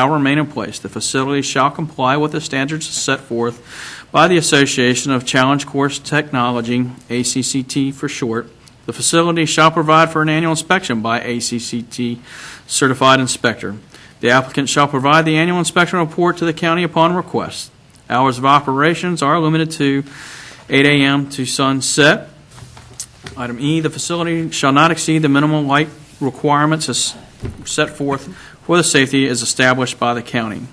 remain in place. The facility shall comply with the standards set forth by the Association of Challenge Course Technology, ACCT for short. The facility shall provide for an annual inspection by ACCT certified inspector. The applicant shall provide the annual inspection report to the county upon request. Hours of operations are limited to 8 a.m. to sunset. Item E, the facility shall not exceed the minimum light requirements as set forth for the safety as established by the county.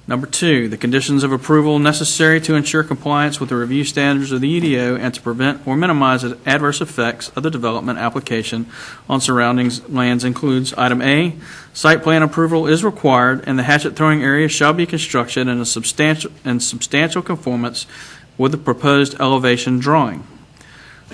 Number 2, the conditions of approval necessary to ensure compliance with the review standards of the UDO and to prevent or minimize the adverse effects of the development application on surrounding lands includes item A, site plan approval is required and the hatchet throwing area shall be constructed in a substantial conformance with the proposed elevation drawing.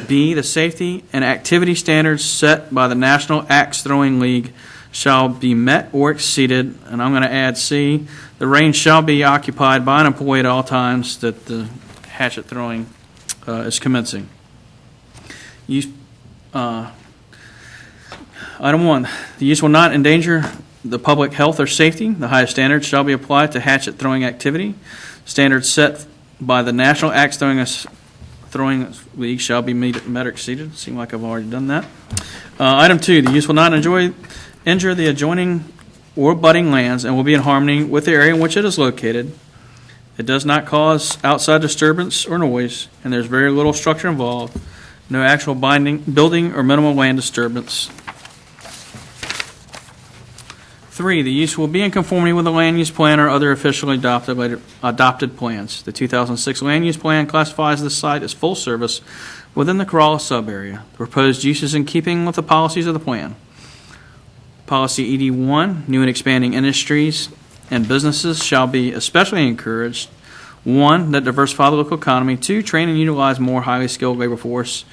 B, the safety and activity standards set by the National Axe Throwing League shall be met or exceeded. And I'm going to add C, the range shall be occupied by an employee at all times that the hatchet throwing is commencing. Item 1, the use will not endanger the public health or safety. The highest standards shall be applied to hatchet throwing activity. Standards set by the National Axe Throwing League shall be met or exceeded. Seems like I've already done that. Item 2, the use will not injure the adjoining or abutting lands and will be in harmony with the area in which it is located. It does not cause outside disturbance or noise, and there's very little structure involved. No actual building or minimal land disturbance. 3, the use will be in conformity with the land use plan or other officially adopted plans. The 2006 land use plan classifies the site as full service within the Corolla sub-area. The proposed use is in keeping with the policies of the plan. Policy ED1, new and expanding industries and businesses shall be especially encouraged. 1, that diversify the local economy. 2, train and utilize more highly skilled labor force.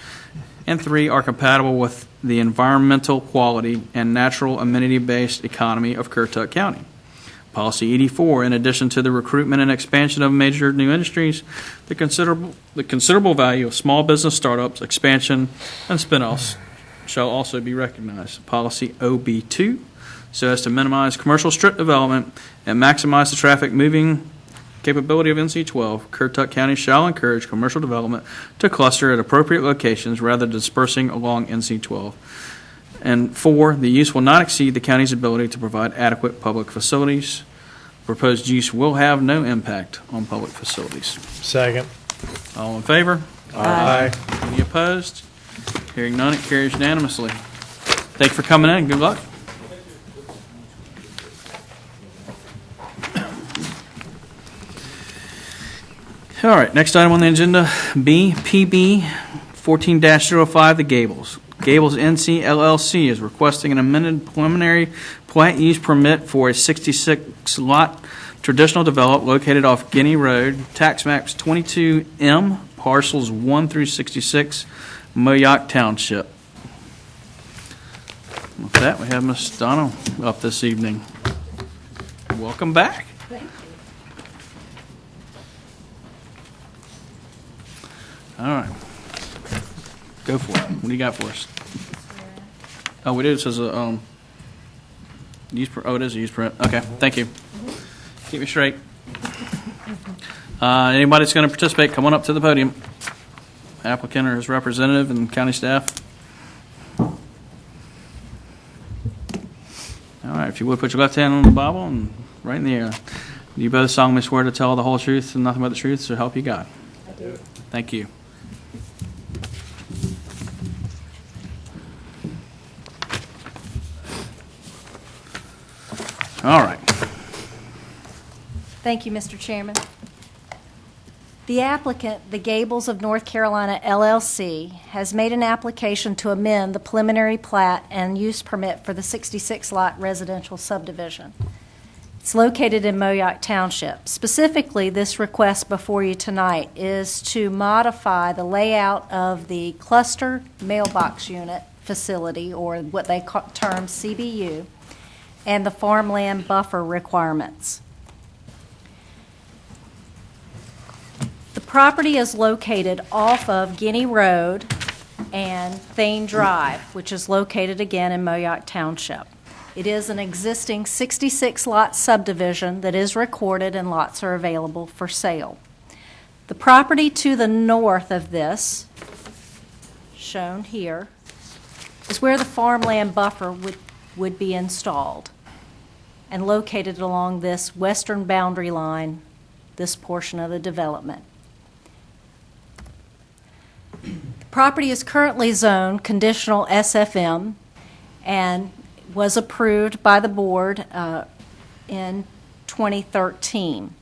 And 3, are compatible with the environmental quality and natural amenity-based economy of Currituck County. Policy ED4, in addition to the recruitment and expansion of major new industries, the considerable value of small business startups, expansion, and spin-offs shall also be recognized. Policy OB2, so as to minimize commercial strip development and maximize the traffic moving capability of NC-12, Currituck County shall encourage commercial development to cluster at appropriate locations rather than dispersing along NC-12. And 4, the use will not exceed the county's ability to provide adequate public facilities. Proposed use will have no impact on public facilities. Second. All in favor? Aye. Any opposed? Hearing none, it carries unanimously. Thank you for coming in, and good luck. All right, next item on the agenda, B, PB 14-05, the Gables. Gables NC LLC is requesting an amended preliminary plat use permit for a 66-lot traditional develop located off Guinea Road, tax maps 22M, parcels 1 through 66, Moyock Township. With that, we have Ms. Donna up this evening. Welcome back. All right. Go for it. What do you got for us? Oh, we do. It says a use. It is a use permit. Okay. Thank you. Keep me straight. Anybody that's going to participate, come on up to the podium. Applicant or his representative and county staff. All right. If you would, put your left hand on the Bible and right in the air. Do you both solemnly swear to tell the whole truth and nothing but the truth, so help you God? I do. Thank you. All right. Thank you, Mr. Chairman. The applicant, the Gables of North Carolina LLC, has made an application to amend the preliminary plat and use permit for the 66-lot residential subdivision. It's located in Moyock Township. Specifically, this request before you tonight is to modify the layout of the cluster mailbox unit facility, or what they term CBU, and the farmland buffer requirements. The property is located off of Guinea Road and Thane Drive, which is located again in Moyock Township. It is an existing 66-lot subdivision that is recorded and lots are available for sale. The property to the north of this, shown here, is where the farmland buffer would be installed and located along this western boundary line, this portion of the development. The property is currently zoned conditional SFM and was approved by the board in 2013.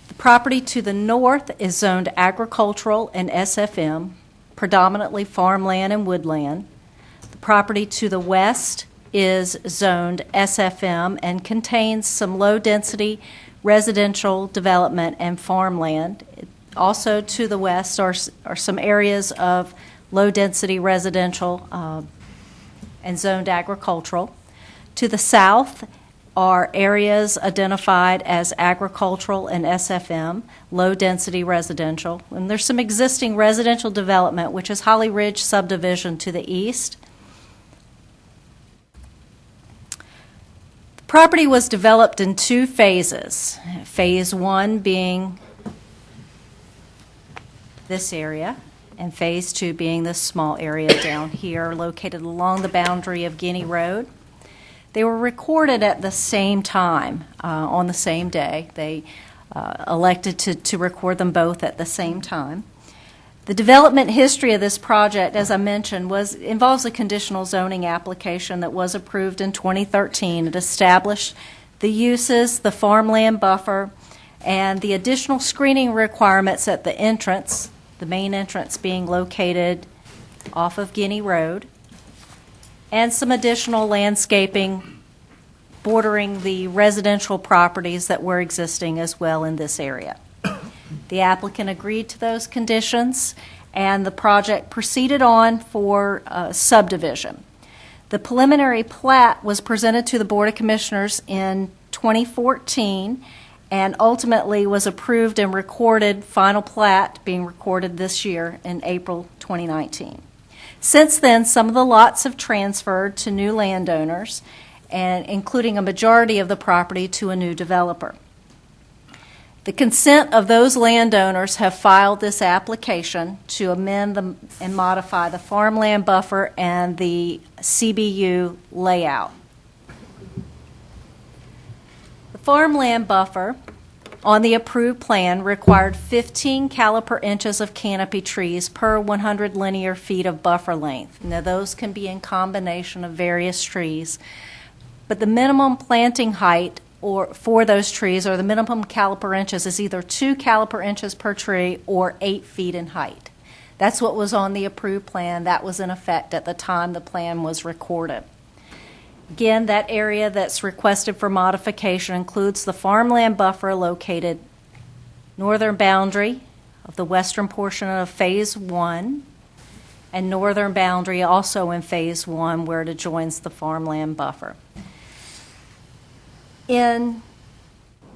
The property to the north is zoned agricultural and SFM, predominantly farmland and woodland. The property to the west is zoned SFM and contains some low-density residential development and farmland. Also to the west are some areas of low-density residential, and zoned agricultural. To the south are areas identified as agricultural and SFM, low-density residential. And there's some existing residential development, which is Holly Ridge subdivision to the east. The property was developed in 2 phases. Phase 1 being this area, and Phase 2 being this small area down here located along the boundary of Guinea Road. They were recorded at the same time, on the same day. They elected to record them both at the same time. The development history of this project, as I mentioned, involves a conditional zoning application that was approved in 2013. It established the uses, the farmland buffer, and the additional screening requirements at the entrance, the main entrance being located off of Guinea Road, and some additional landscaping bordering the residential properties that were existing as well in this area. The applicant agreed to those conditions, and the project proceeded on for subdivision. The preliminary plat was presented to the Board of Commissioners in 2014 and ultimately was approved and recorded, final plat being recorded this year in April 2019. Since then, some of the lots have transferred to new landowners, and including a majority of the property to a new developer. The consent of those landowners have filed this application to amend and modify the farmland buffer and the CBU layout. The farmland buffer on the approved plan required 15 caliper inches of canopy trees per 100 linear feet of buffer length. Now, those can be in combination of various trees, but the minimum planting height for those trees, or the minimum caliper inches, is either 2 caliper inches per tree or 8 feet in height. That's what was on the approved plan. That was in effect at the time the plan was recorded. Again, that area that's requested for modification includes the farmland buffer located northern boundary of the western portion of Phase 1 and northern boundary also in Phase 1 where it adjoins the farmland buffer. In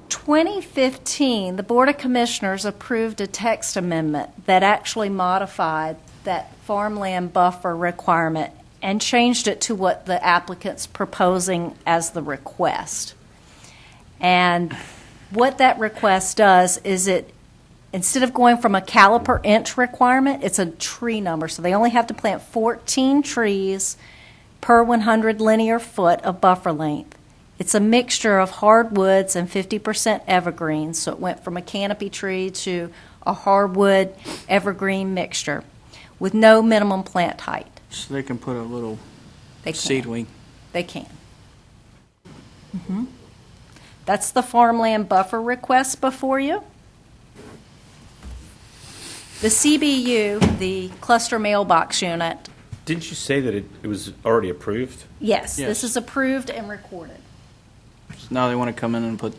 2015, the Board of Commissioners approved a text amendment that actually modified that farmland buffer requirement and changed it to what the applicant's proposing as the request. And what that request does is instead of going from a caliper inch requirement, it's a tree number. So they only have to plant 14 trees per 100 linear foot of buffer length. It's a mixture of hardwoods and 50% evergreens. So it went from a canopy tree to a hardwood evergreen mixture with no minimum plant height. So they can put a little They can. seedling. They can. That's the farmland buffer request before you. The CBU, the cluster mailbox unit, Didn't you say that it was already approved? yes, Yes. this is approved and recorded. So now they want to come in and put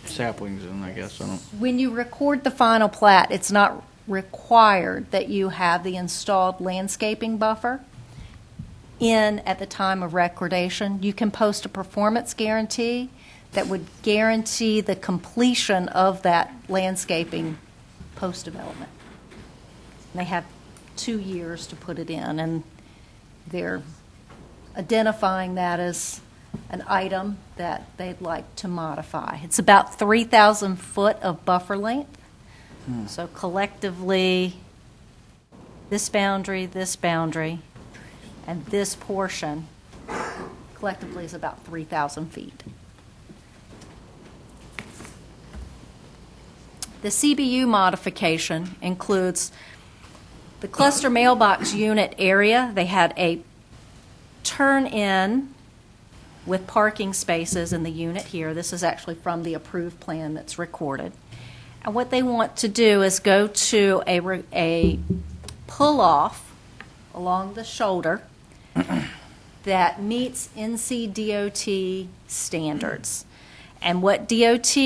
saplings in, I guess. I don't. When you record the final plat, it's not required that you have the installed landscaping buffer in at the time of recordation. You can post a performance guarantee that would guarantee the completion of that landscaping post-development. They have 2 years to put it in, and they're identifying that as an item that they'd like to modify. It's about 3,000 foot of buffer length. So collectively, this boundary, and this portion collectively is about 3,000 feet. The CBU modification includes the cluster mailbox unit area. They had a turn-in with parking spaces in the unit here. This is actually from the approved plan that's recorded. And what they want to do is go to a pull-off along the shoulder that meets NCDOT standards. And what DOT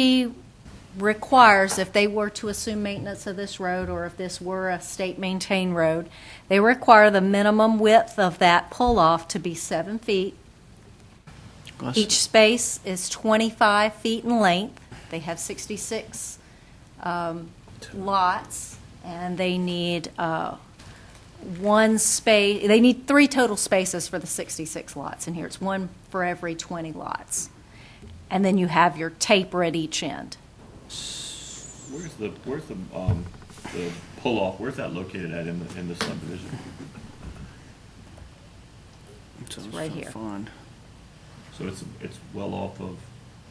requires, if they were to assume maintenance of this road, or if this were a state-maintained road, they require the minimum width of that pull-off to be 7 feet. Each space is 25 feet in length. They have 66 lots, and they need one space. They need 3 total spaces for the 66 lots in here. It's 1 for every 20 lots. And then you have your taper at each end. Where's the pull-off, where's that located at in the subdivision? So right here. Fun. So it's well off of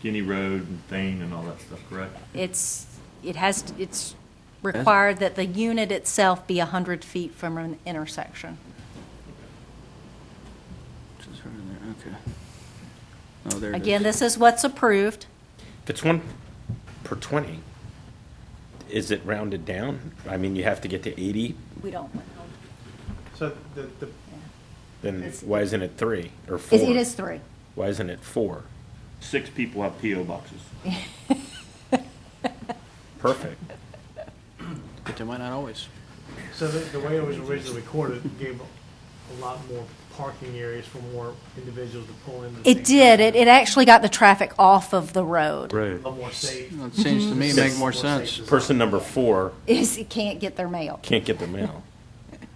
Guinea Road and Thane and all that stuff, correct? It's required that the unit itself be 100 feet from an intersection. Just right in there. Okay. Oh, there it Again, is. this is what's approved. If it's 1 per 20, is it rounded down? I mean, you have to get to 80, We don't. So then why isn't it 3 or 4? It is 3. Why isn't it 4? 6 people have P.O. boxes. Perfect. But they might not always. So the way it was originally recorded gave a lot more parking areas for more individuals to pull in. It did. It actually got the traffic off of the road. Right. A lot more safe. Well, it seems to me to make more sense. Person number 4 It can't get their mail. can't get their mail.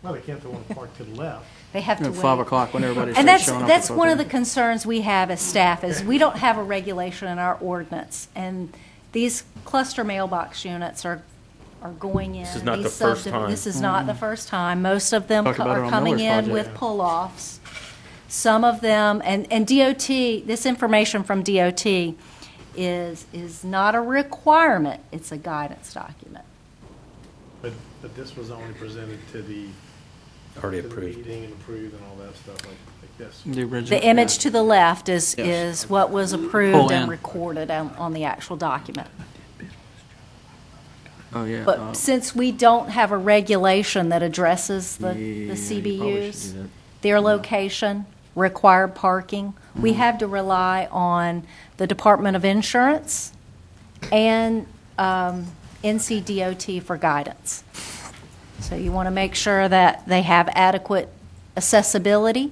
Well, they can't, they want to park to the left. They have to At wait. 5 o'clock when everybody's And showing up. that's one of the the. concerns we have as staff, is we don't have a regulation in our ordinance. And these cluster mailbox units are going in. This is not these the first time. This is not the first time. Most of them Talked about it are on coming Miller's in project. with pull-offs. Some of them, and DOT, this information from DOT is not a requirement, it's a guidance document. But this was only presented to the Already to the approved. meeting and approved and all that stuff like this. The original. The image to the left is Yes. what was Pull approved in. and recorded on the actual document. Oh, yeah. But since we don't have a regulation that addresses the yeah, CBUs, you probably should do that. their location, required parking, we Mm-hmm. have to rely on the Department of Insurance and NCDOT for guidance. So you want to make sure that they have adequate accessibility,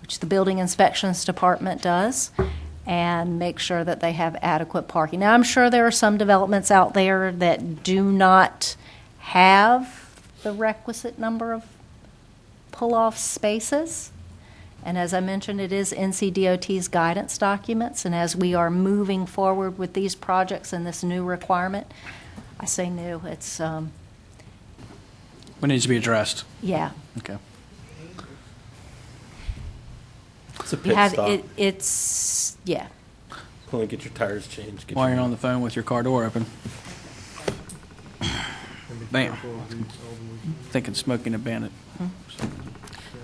which the Building Inspections Department does, and make sure that they have adequate parking. Now, I'm sure there are some developments out there that do not have the requisite number of pull-off spaces. And as I mentioned, it is NCDOT's guidance documents, and as we are moving forward with these projects and this new requirement, I say new, it's, What needs to be addressed? yeah. Okay. It's a You pit have, stop. it's, yeah. Pull and get your tires changed. Get While your- you're on the phone with your car door open. Bam. Thinking Smoking a Bandit.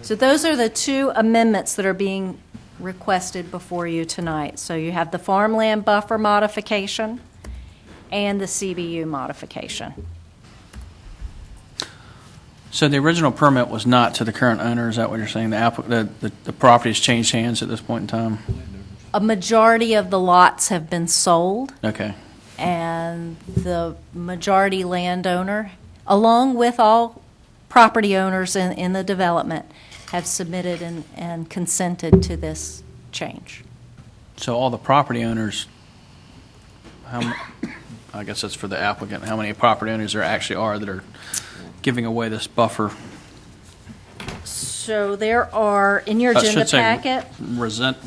So those are the 2 amendments that are being requested before you tonight. So you have the farmland buffer modification and the CBU modification. So the original permit was not to the current owner, is that what you're saying? The property's changed hands at this point in time? A majority of the lots have been sold, Okay. and the majority landowner, along with all property owners in the development, have submitted and consented to this change. So all the property owners, I guess that's for the applicant, how many property owners there actually are that are giving away this buffer? So there are, in your I should agenda say packet, Resident,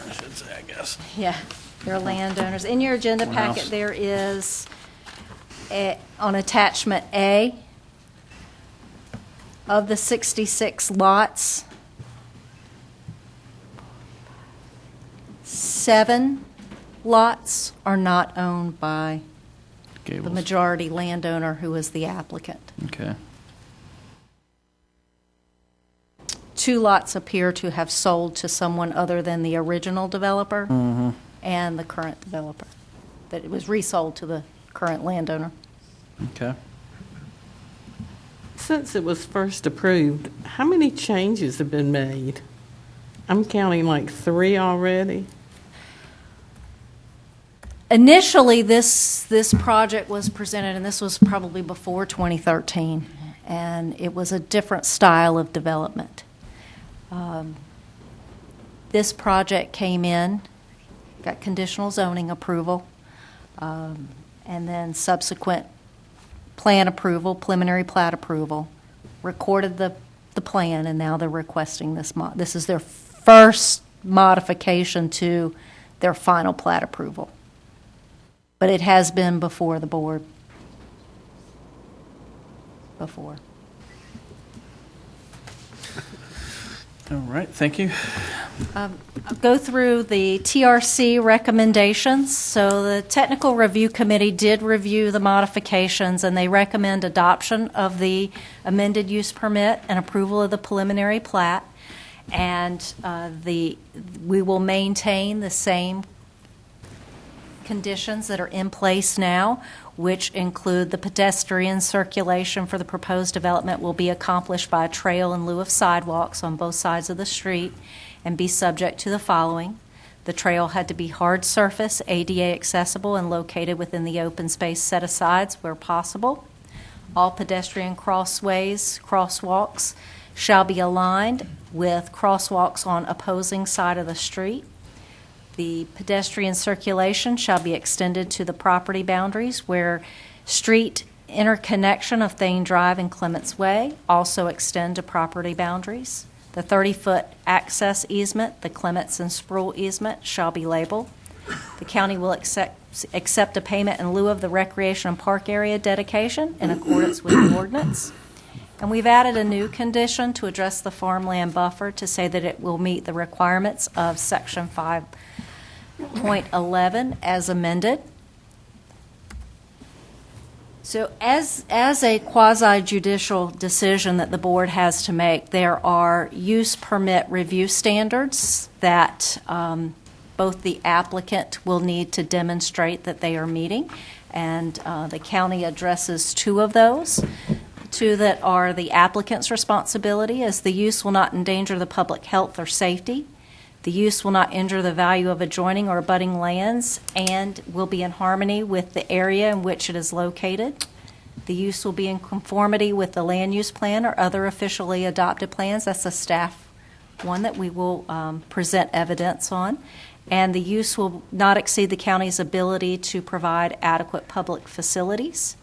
I should say, I guess. yeah, there are landowners. In your agenda One packet, house. there is, on attachment A, of the 66 lots, 7 lots are not owned by the Gables. majority landowner, who is the applicant. Okay. 2 lots appear to have sold to someone other than the original developer Mm-hmm. and the current developer, that it was resold to the current landowner. Okay. Since it was first approved, how many changes have been made? I'm counting like 3 already. Initially, this project was presented, and this was probably before 2013, and it was a different style of development. This project came in, got conditional zoning approval, and then subsequent plan approval, preliminary plat approval, recorded the plan, and now they're requesting this. This is their first modification to their final plat approval. But it has been before the board before. All right, thank you. I'll go through the TRC recommendations. So the Technical Review Committee did review the modifications, and they recommend adoption of the amended use permit and approval of the preliminary plat. And we will maintain the same conditions that are in place now, which include the pedestrian circulation for the proposed development will be accomplished by a trail in lieu of sidewalks on both sides of the street and be subject to the following. The trail had to be hard surface, ADA accessible, and located within the open space set-asides where possible. All pedestrian crosswalks shall be aligned with crosswalks on opposing side of the street. The pedestrian circulation shall be extended to the property boundaries where street interconnection of Thane Drive and Clements Way also extend to property boundaries. The 30-foot access easement, the Clements and Sproul easement, shall be labeled. The county will accept a payment in lieu of the recreation and park area dedication in accordance with the ordinance. And we've added a new condition to address the farmland buffer to say that it will meet the requirements of Section 5.11 as amended. So as a quasi-judicial decision that the board has to make, there are use permit review standards that both the applicant will need to demonstrate that they are meeting, and the county addresses two of those. Two that are the applicant's responsibility, as the use will not endanger the public health or safety. The use will not injure the value of adjoining or abutting lands and will be in harmony with the area in which it is located. The use will be in conformity with the land use plan or other officially adopted plans. That's a staff one that we will present evidence on. And the use will not exceed the county's ability to provide adequate public facilities.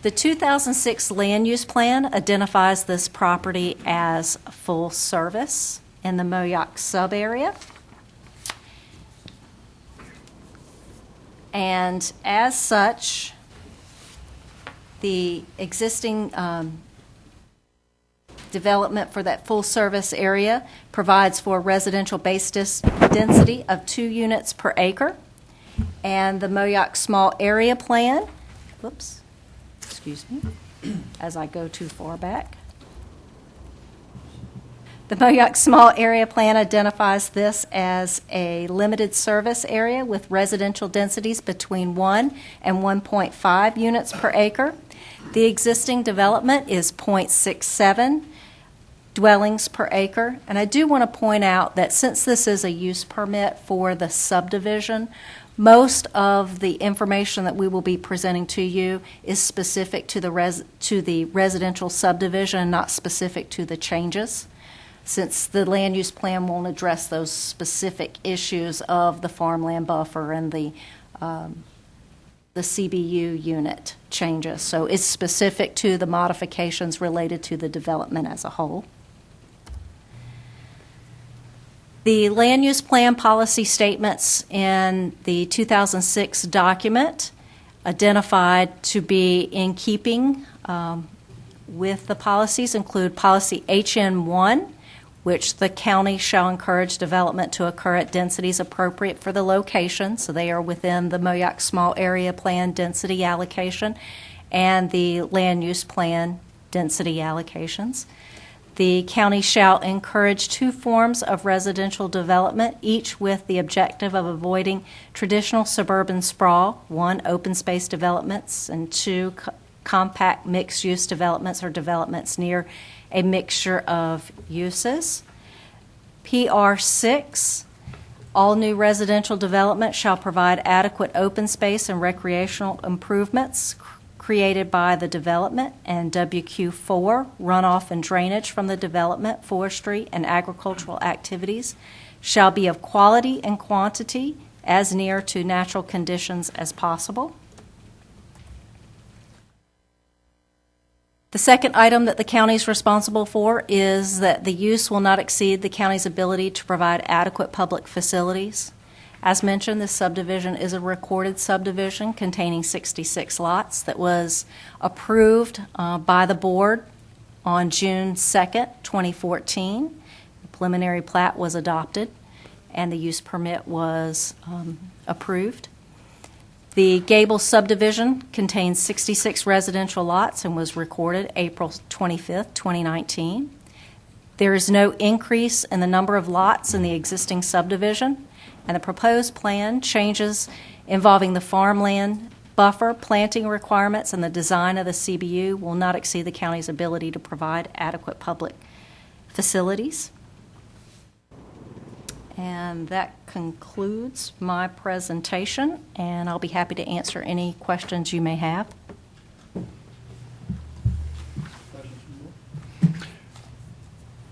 The 2006 land use plan identifies this property as full service in the Moyock sub-area. And as such, the existing development for that full service area provides for residential base density of 2 units per acre. And the Moyock small area plan, excuse me, as I go too far back. The Moyock small area plan identifies this as a limited service area with residential densities between 1 and 1.5 units per acre. The existing development is 0.67 dwellings per acre. And I do want to point out that since this is a use permit for the subdivision, most of the information that we will be presenting to you is specific to the residential subdivision and not specific to the changes, since the land use plan won't address those specific issues of the farmland buffer and the CBU unit changes. So it's specific to the modifications related to the development as a whole. The land use plan policy statements in the 2006 document identified to be in keeping with the policies include policy HN1, which the county shall encourage development to occur at densities appropriate for the location, so they are within the Moyock small area plan density allocation and the land use plan density allocations. The county shall encourage 2 forms of residential development, each with the objective of avoiding traditional suburban sprawl, 1, open space developments, and 2, compact mixed-use developments or developments near a mixture of uses. PR6 All new residential development shall provide adequate open space and recreational improvements created by the development, and WQ4, runoff and drainage from the development, forestry, and agricultural activities shall be of quality and quantity as near to natural conditions as possible. The second item that the county is responsible for is that the use will not exceed the county's ability to provide adequate public facilities. As mentioned, this subdivision is a recorded subdivision containing 66 lots that was approved by the board on June 2nd, 2014. The preliminary plat was adopted, and the use permit was approved. The Gable subdivision contains 66 residential lots and was recorded April 25th, 2019. There is no increase in the number of lots in the existing subdivision, and the proposed plan changes involving the farmland buffer, planting requirements, and the design of the CBU will not exceed the county's ability to provide adequate public facilities. And that concludes my presentation, and I'll be happy to answer any questions you may have.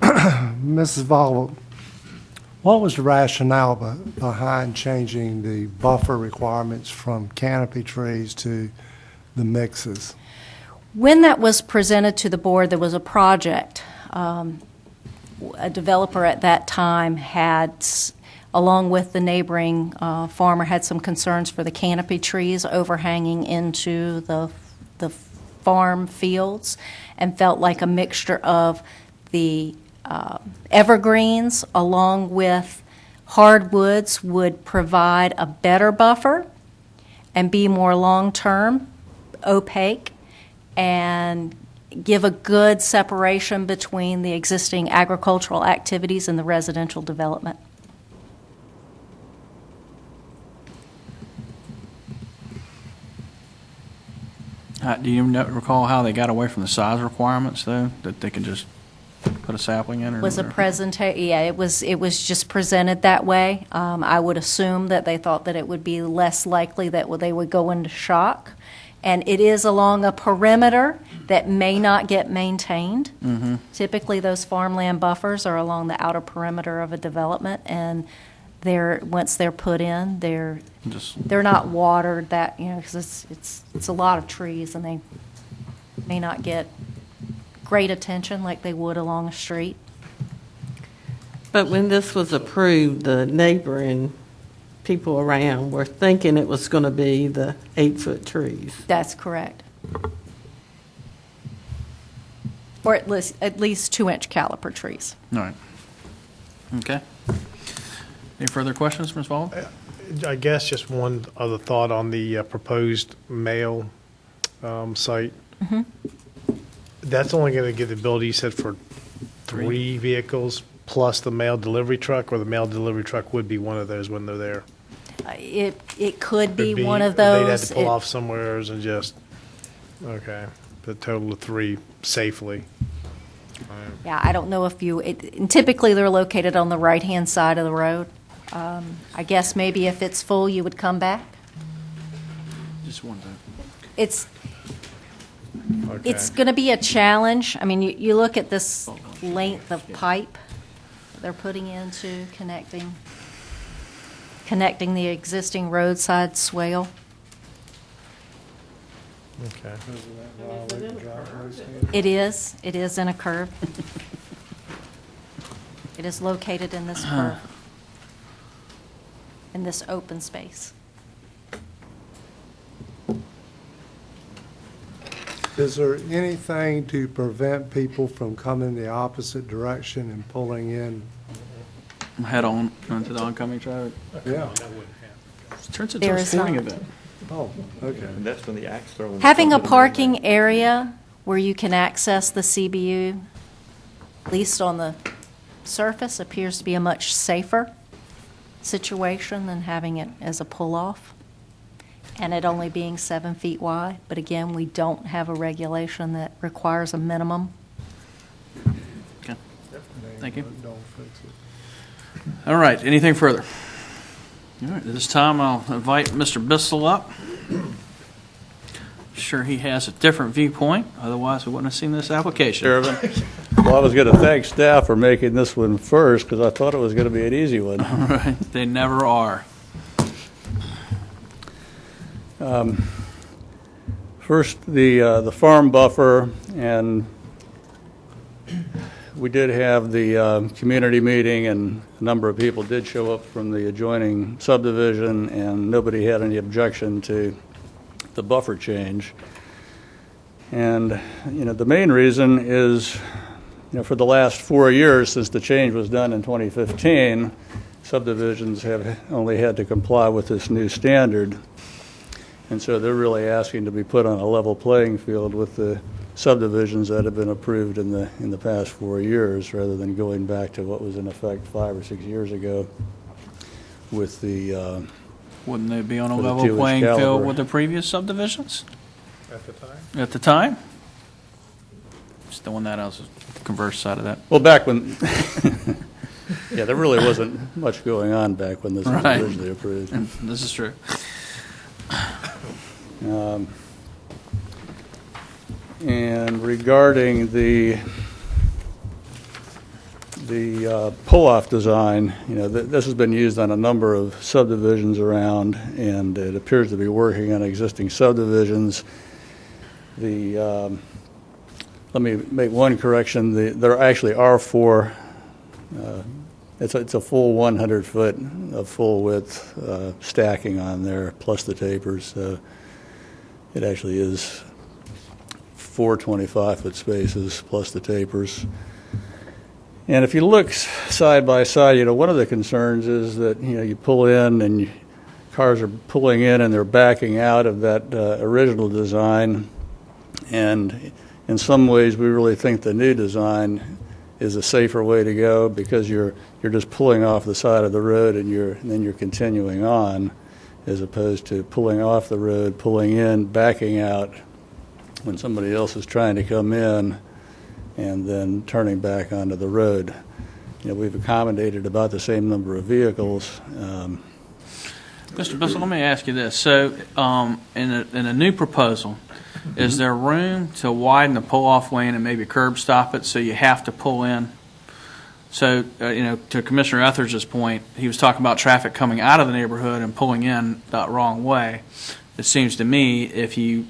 Mrs. Vaughn, what was the rationale behind changing the buffer requirements from canopy trees to the mixes? When that was presented to the board, there was a project. A developer at that time had, along with the neighboring farmer, had some concerns for the canopy trees overhanging into the farm fields, and felt like a mixture of the evergreens along with hardwoods would provide a better buffer and be more long-term, opaque, and give a good separation between the existing agricultural activities and the residential development. Do you recall how they got away from the size requirements, though, that they can just put a sapling in? Was a yeah, it was just presented that way. I would assume that they thought that it would be less likely that they would go into shock. And it is along a perimeter that may not get maintained. Mm-hmm. Typically, those farmland buffers are along the outer perimeter of a development, and once they're put in, they're not watered because it's a lot of trees, and they may not get great attention like they would along a street. But when this was approved, the neighboring people around were thinking it was going to be the 8-foot trees. That's correct. Or at least 2-inch caliper trees. All right. Okay. Any further questions, Ms. Vaughn? I guess just one other thought on the proposed mail site. Mm-hmm. That's only going to give the ability, you said, for 3 vehicles plus the mail delivery truck, or the mail delivery truck would be one of those when they're there? It could be one of those. They'd have to pull off somewhere and just, okay, the total of 3 safely. Yeah, I don't know if and typically they're located on the right-hand side of the road. I guess maybe if it's full, you would come back. Just one time. It's going to be a challenge. I mean, you look at this length of pipe they're putting into connecting the existing roadside swale. Okay. It is in a curve. It is located in this curve, in this open space. Is there anything to prevent people from coming the opposite direction and pulling in? Head on into the oncoming traffic. Yeah. Turns into a sporting event. Oh, okay. And that's when the axe throwing. Having a parking area where you can access the CBU, at least on the surface, appears to be a much safer situation than having it as a pull-off, and it only being 7 feet wide. But again, we don't have a regulation that requires a minimum. Okay. Thank you. All right. Anything further? All right, at this time, I'll invite Mr. Bissell up. Sure he has a different viewpoint, otherwise we wouldn't have seen this application. Chairman. Well, I was going to thank staff for making this one first, because I thought it was going to be an easy one. All right, they never are. First, the farm buffer, and we did have the community meeting, and a number of people did show up from the adjoining subdivision, and nobody had any objection to the buffer change. And, the main reason is, for the last 4 years since the change was done in 2015, subdivisions have only had to comply with this new standard. And so they're really asking to be put on a level playing field with the subdivisions that have been approved in the past 4 years, rather than going back to what was in effect 5 or 6 years ago with the Wouldn't they be on a For the level 2-inch playing field caliber. with the previous subdivisions? At the time? At the time? Just throwing that out as a converse side of that. well, back when, yeah, there really wasn't much going on back when this was Right. originally approved. This is true. And regarding the pull-off design, this has been used on a number of subdivisions around, and it appears to be working on existing subdivisions. Let me make one correction. There actually are four. It's a full 100-foot of full width stacking on there, plus the tapers. So it actually is 4 25-foot spaces plus the tapers. And if you look side by side, one of the concerns is that you pull in and cars are pulling in and they're backing out of that original design. And in some ways, we really think the new design is a safer way to go, because you're just pulling off the side of the road and then you're continuing on, as opposed to pulling off the road, pulling in, backing out when somebody else is trying to come in, and then turning back onto the road. We've accommodated about the same number of vehicles. Mr. Bissell, let me ask you this. So, in a new proposal, is there room to widen the pull-off lane and maybe curb stop it so you have to pull in? So, to Commissioner Etheridge's point, he was talking about traffic coming out of the neighborhood and pulling in the wrong way. It seems to me if you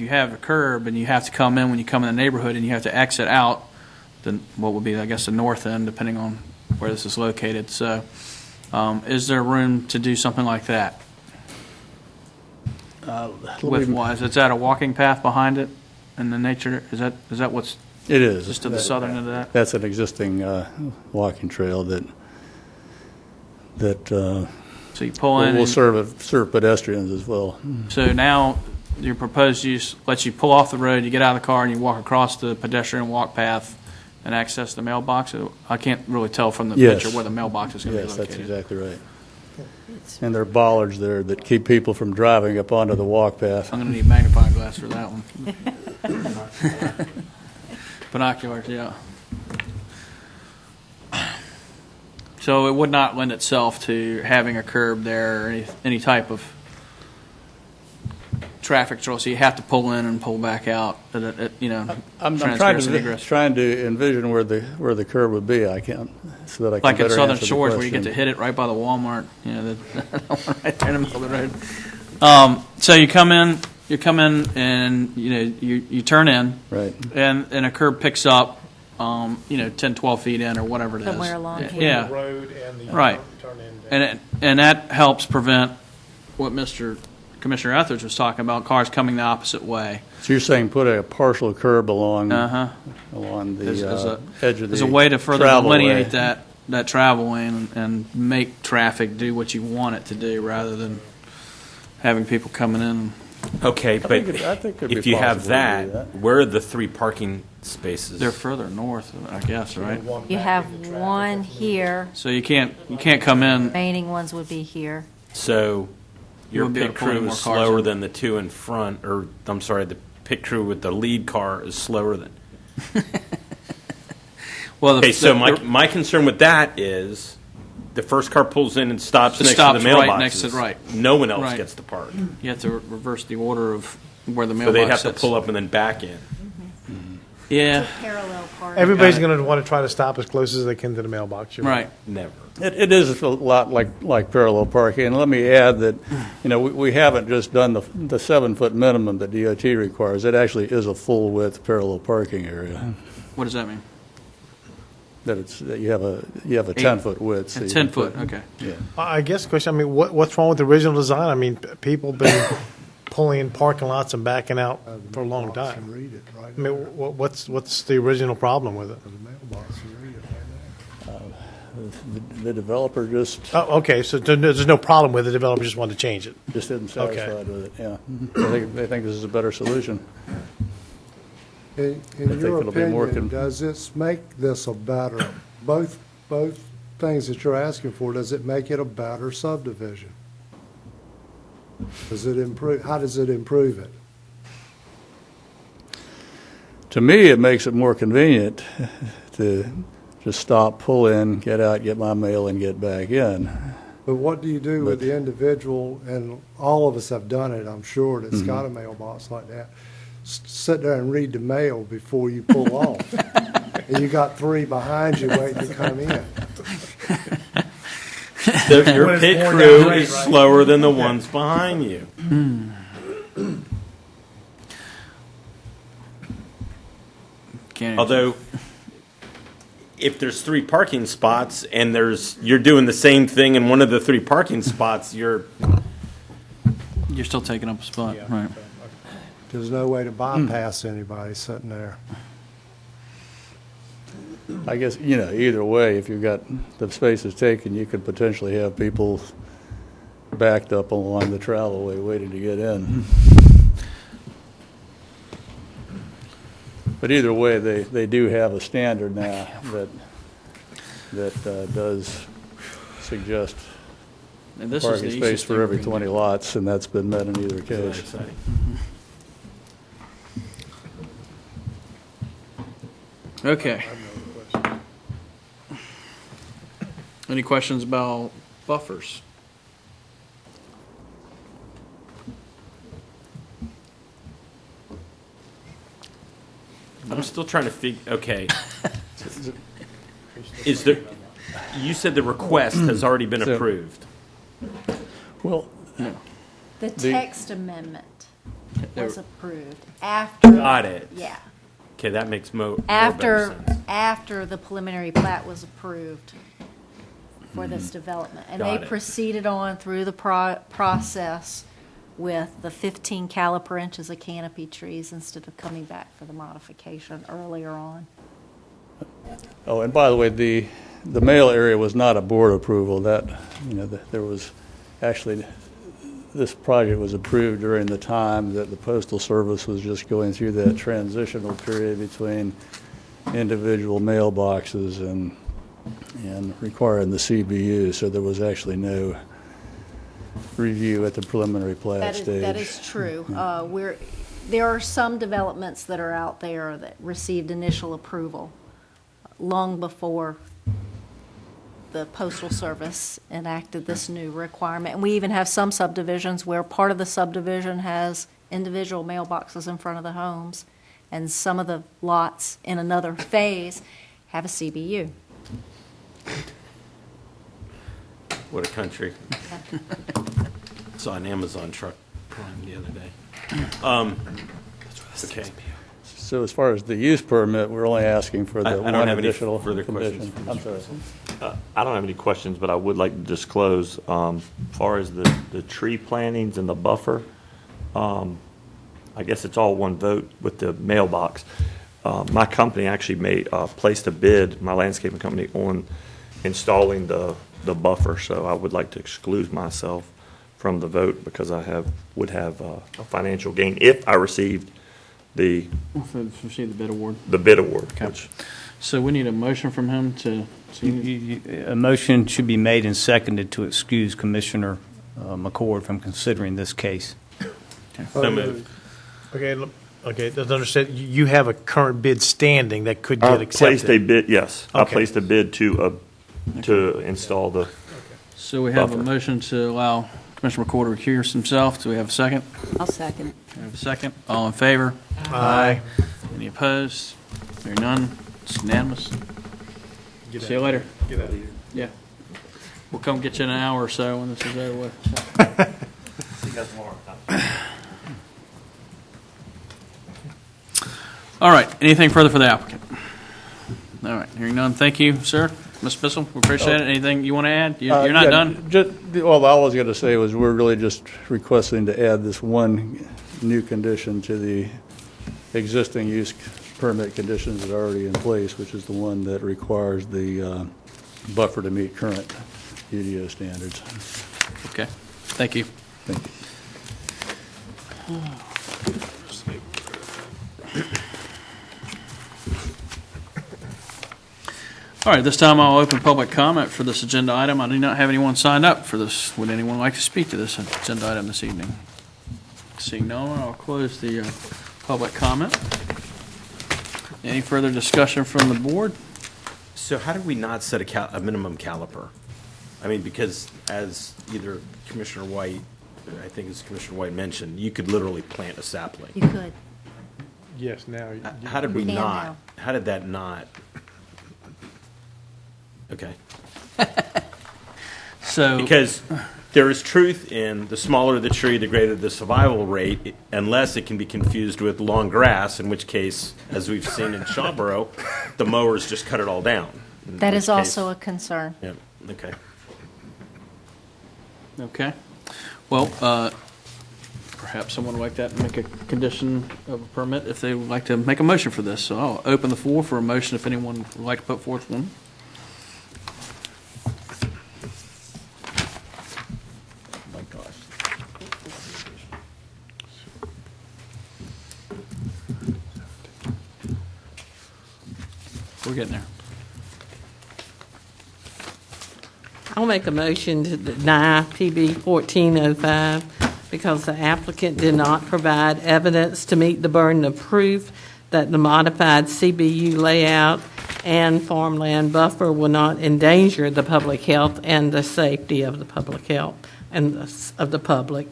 have a curb and you have to come in when you come in the neighborhood and you have to exit out, then what would be, I guess, the north end, depending on where this is located. So, is there room to do something like that? Width-wise, is that a walking path behind it in the nature? Is that what's It is. just to the southern end of that? That's an existing walking trail that So you pull in. will serve pedestrians as well. So now your proposed use lets you pull off the road, you get out of the car, and you walk across the pedestrian walk path and access the mailbox. I can't really tell from the Yes. picture where the mailbox is going to be Yes, located. that's exactly right. And there are bollards there that keep people from driving up onto the walk path. I'm going to need magnifying glass for that one. Binoculars, yeah. So it would not lend itself to having a curb there or any type of traffic control. So you have to pull in and pull back out. I'm transgress and egress. trying to envision where the curb would be. I can't, so that I can Like at better Southern answer the Shores, where you get to question. hit it right by the Walmart, right there in the middle of the road. So you come in, and you turn in, Right. and a curb picks up, 10, 12 feet in or whatever it is. Somewhere along here. Yeah, Road and the right. turn in. And that helps prevent what Mr. Commissioner Etheridge was talking about, cars coming the opposite way. So you're saying put a partial curb along Uh-huh. along the As a edge of the As a way to further travel delineate way. that travel lane and make traffic do what you want it to do, rather than having people coming in. Okay, but I think it'd be if you have possible to do that, where are the 3 parking spaces? They're further north, I guess, right? You have one here, So you can't come in. remaining ones would be here. So your wouldn't be able pit to pull any crew more is cars slower in. than the 2 in front, or I'm sorry, the pit crew with the lead car is slower than. Well, Okay, so my concern with that is the first car pulls in and stops It next stops to the right mailboxes. next to- right. No one else Right. gets to park. You have to reverse the order of where the So mailbox they'd have to sits. pull up and then back in. Yeah, Parallel parking. Everybody's going to want to try to stop as close as they can to the mailbox. You're right. Never. It is a lot like parallel parking. And let me add that, we haven't just done the 7-foot minimum that DOT requires. It actually is a full-width parallel parking area. What does that mean? That you have a 10-foot width. so A you 10 can put- foot, okay. Yeah. I guess the question, what's wrong with the original design? I mean, people have been pulling in parking lots and backing out for a long time. Read it, right? I mean, what's the original problem with it? The mailbox, you read it right there. The developer just Oh, okay, so there's no problem with it, the developer just wanted to change it. isn't Okay. satisfied with it, yeah. They think this is a better solution. In think your it'll be more opinion, does this make this a better, both things that you're asking for, does it make it a better subdivision? Does it improve, how does it improve it? To me, it makes it more convenient to just stop, pull in, get out, get my mail, and get back in. But what do you do with the individual, and all of us have done it, I'm sure, that's Mm-hmm. got a mailbox like that, sit there and read the mail before you pull off. And you got 3 behind you waiting to come in. Your When it's pit worn crew down is right. slower than the ones behind you. Can't Although, if there's 3 parking spots and you're doing the same thing in one of the 3 parking spots, you're still taking up a spot, right? There's no way to bypass anybody sitting there. I guess, either way, if you've got the spaces taken, you could potentially have people backed up along the travelway waiting to get in. But either way, they do have a standard now that does suggest And this is the parking space easiest thing for every we can 20 do. lots, and that's been met in either Very case. exciting. Okay. Any questions about buffers? I'm still trying to figure, okay. Is there, you said the request has already been So- approved. Well, The text amendment was approved after. Got it. Yeah. Okay, that makes more better sense. After the preliminary plat was approved for this development. And Got they it. proceeded on through the process with the 15 caliper inches of canopy trees instead of coming back for the modification earlier on. Oh, and by the way, the mail area was not a board approval. There was, actually, this project was approved during the time that the Postal Service was just going through that transitional period between individual mailboxes and requiring the CBU, so there was actually no review at the preliminary plat stage. That is true. There are some developments that are out there that received initial approval long before the Postal Service enacted this new requirement. And we even have some subdivisions where part of the subdivision has individual mailboxes in front of the homes, and some of the lots in another phase have a CBU. What a country. Saw an Amazon truck Prime the other day. Okay. So as far as the use permit, we're only asking for I the don't one have any additional further condition. questions. I'm sorry. I don't have any questions, but I would like to disclose, as far as the tree plantings and the buffer, I guess it's all one vote with the mailbox. My company actually placed a bid, my landscaping company, on installing the buffer, so I would like to exclude myself from the vote because I would have a financial gain if I received the Receive the bid award. Okay. which So we need a motion from him to. A motion should be made and seconded to excuse Commissioner McCord from considering this case. So moved. Okay, that's understood. You have a current bid standing that could get accepted. placed a bid, yes. I Okay. placed a bid to install the So we have a Buffer. motion to allow Commissioner McCord to recuse himself. Do we have a second? I'll second it. We have a second. All in favor? Aye. Any opposed? Hearing none, it's unanimous. See you later. Get out of here. Yeah. We'll come get you in an hour or so when this is over with. See you guys tomorrow. All right, anything further for the applicant? All right, hearing none, thank you, sir. Ms. Bissell, we appreciate it. Anything you want to add? You're not done? All I was going to say was we're really just requesting to add this one new condition to the existing use permit conditions that are already in place, which is the one that requires the buffer to meet current UDO standards. Okay, thank you. Thank you. All right, this time I'll open public comment for this agenda item. I do not have anyone signed up for this. Would anyone like to speak to this agenda item this evening? Seeing no one, I'll close the public comment. Any further discussion from the board? So how did we not set a minimum caliper? I mean, because as either Commissioner White, I think as Commissioner White mentioned, you could literally plant a sapling. You could. Yes, now. How did we You can not? now. How did that not? Okay. So, Because there is truth in the smaller the tree, the greater the survival rate, unless it can be confused with long grass, in which case, as we've seen in Shawboro, the mowers just cut it all down. In That which is case- also a concern. Yeah, okay. okay. Well, perhaps someone would like that to make a condition of a permit if they would like to make a motion for this. So I'll open the floor for a motion if anyone would like to put forth one. Oh my gosh. We're getting there. I'll make a motion to deny PB 1405 because the applicant did not provide evidence to meet the burden of proof that the modified CBU layout and farmland buffer will not endanger the public health and the safety of the public health and of the public.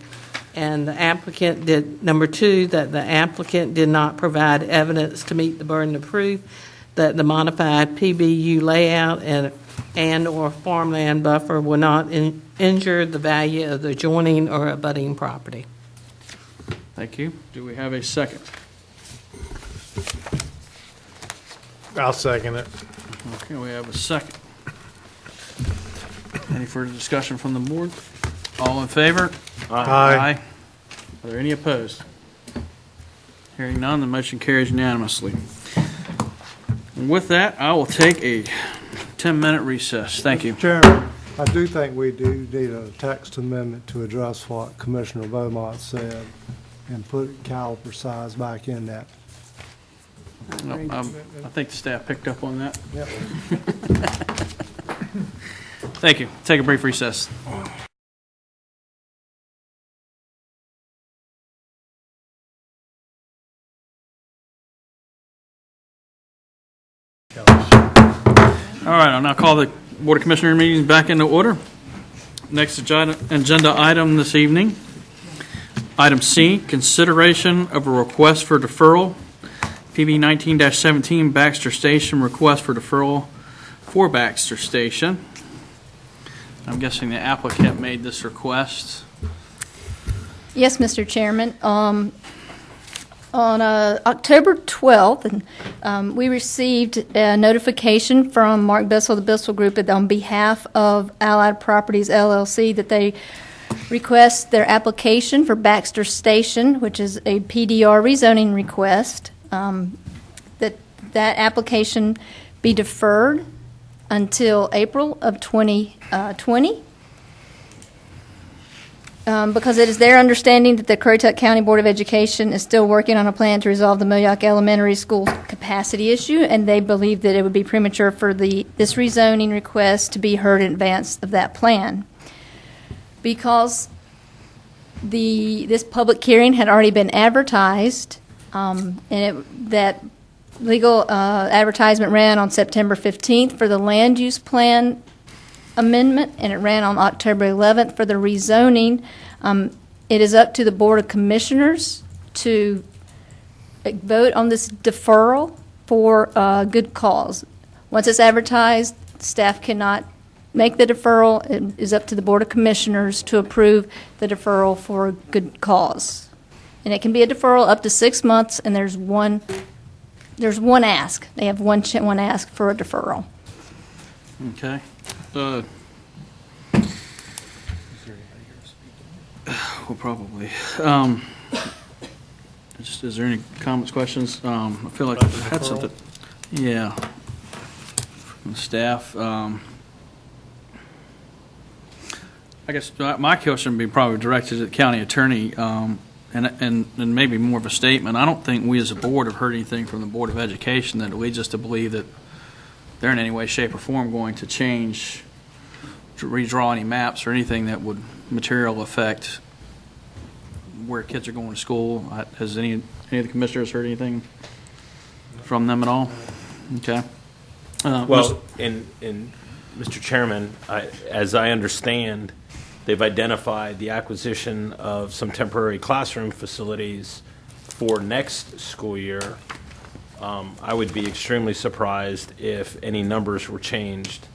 And the applicant did, number two, that the applicant did not provide evidence to meet the burden of proof that the modified PBU layout and or farmland buffer will not injure the value of the adjoining or abutting property. Thank you. Do we have a second? I'll second it. Okay, we have a second. Any further discussion from the board? All in favor? Aye. Are there any opposed? Hearing none, the motion carries unanimously. And with that, I will take a 10-minute recess. Thank you. Chairman, I do think we do need a text amendment to address what Commissioner Beaumont said and put caliper size back in that. I think the staff picked up on that. Yep. Thank you. Take a brief recess. All right, I'll now call the Board of Commissioner meetings back into order. Next agenda item this evening. Item C, consideration of a request for deferral. PB 19-17 Baxter Station, request for deferral for Baxter Station. I'm guessing the applicant made this request. Yes, Mr. Chairman. On October 12th, we received a notification from Mark Bissell, the Bissell Group, on behalf of Allied Properties LLC, that they request their application for Baxter Station, which is a PDR rezoning request, that application be deferred until April of 2020. Because it is their understanding that the Currituck County Board of Education is still working on a plan to resolve the Moyock Elementary School capacity issue, and they believe that it would be premature for this rezoning request to be heard in advance of that plan. Because this public hearing had already been advertised, and that legal advertisement ran on September 15th for the land use plan amendment, and it ran on October 11th for the rezoning. It is up to the Board of Commissioners to vote on this deferral for good cause. Once it's advertised, staff cannot make the deferral. It is up to the Board of Commissioners to approve the deferral for a good cause. And it can be a deferral up to 6 months, and there's one ask. They have one ask for a deferral. Okay. Well, probably. Is there any comments, questions? I feel like I had something. Yeah. From staff. I guess my question would be probably directed to the county attorney, and maybe more of a statement. I don't think we as a board have heard anything from the Board of Education that leads us to believe that they're in any way, shape, or form going to change, to redraw any maps or anything that would material affect where kids are going to school. Has any of the commissioners heard anything from them at all? Okay. Well, and Mr. Chairman, as I understand, they've identified the acquisition of some temporary classroom facilities for next school year. I would be extremely surprised if any numbers were changed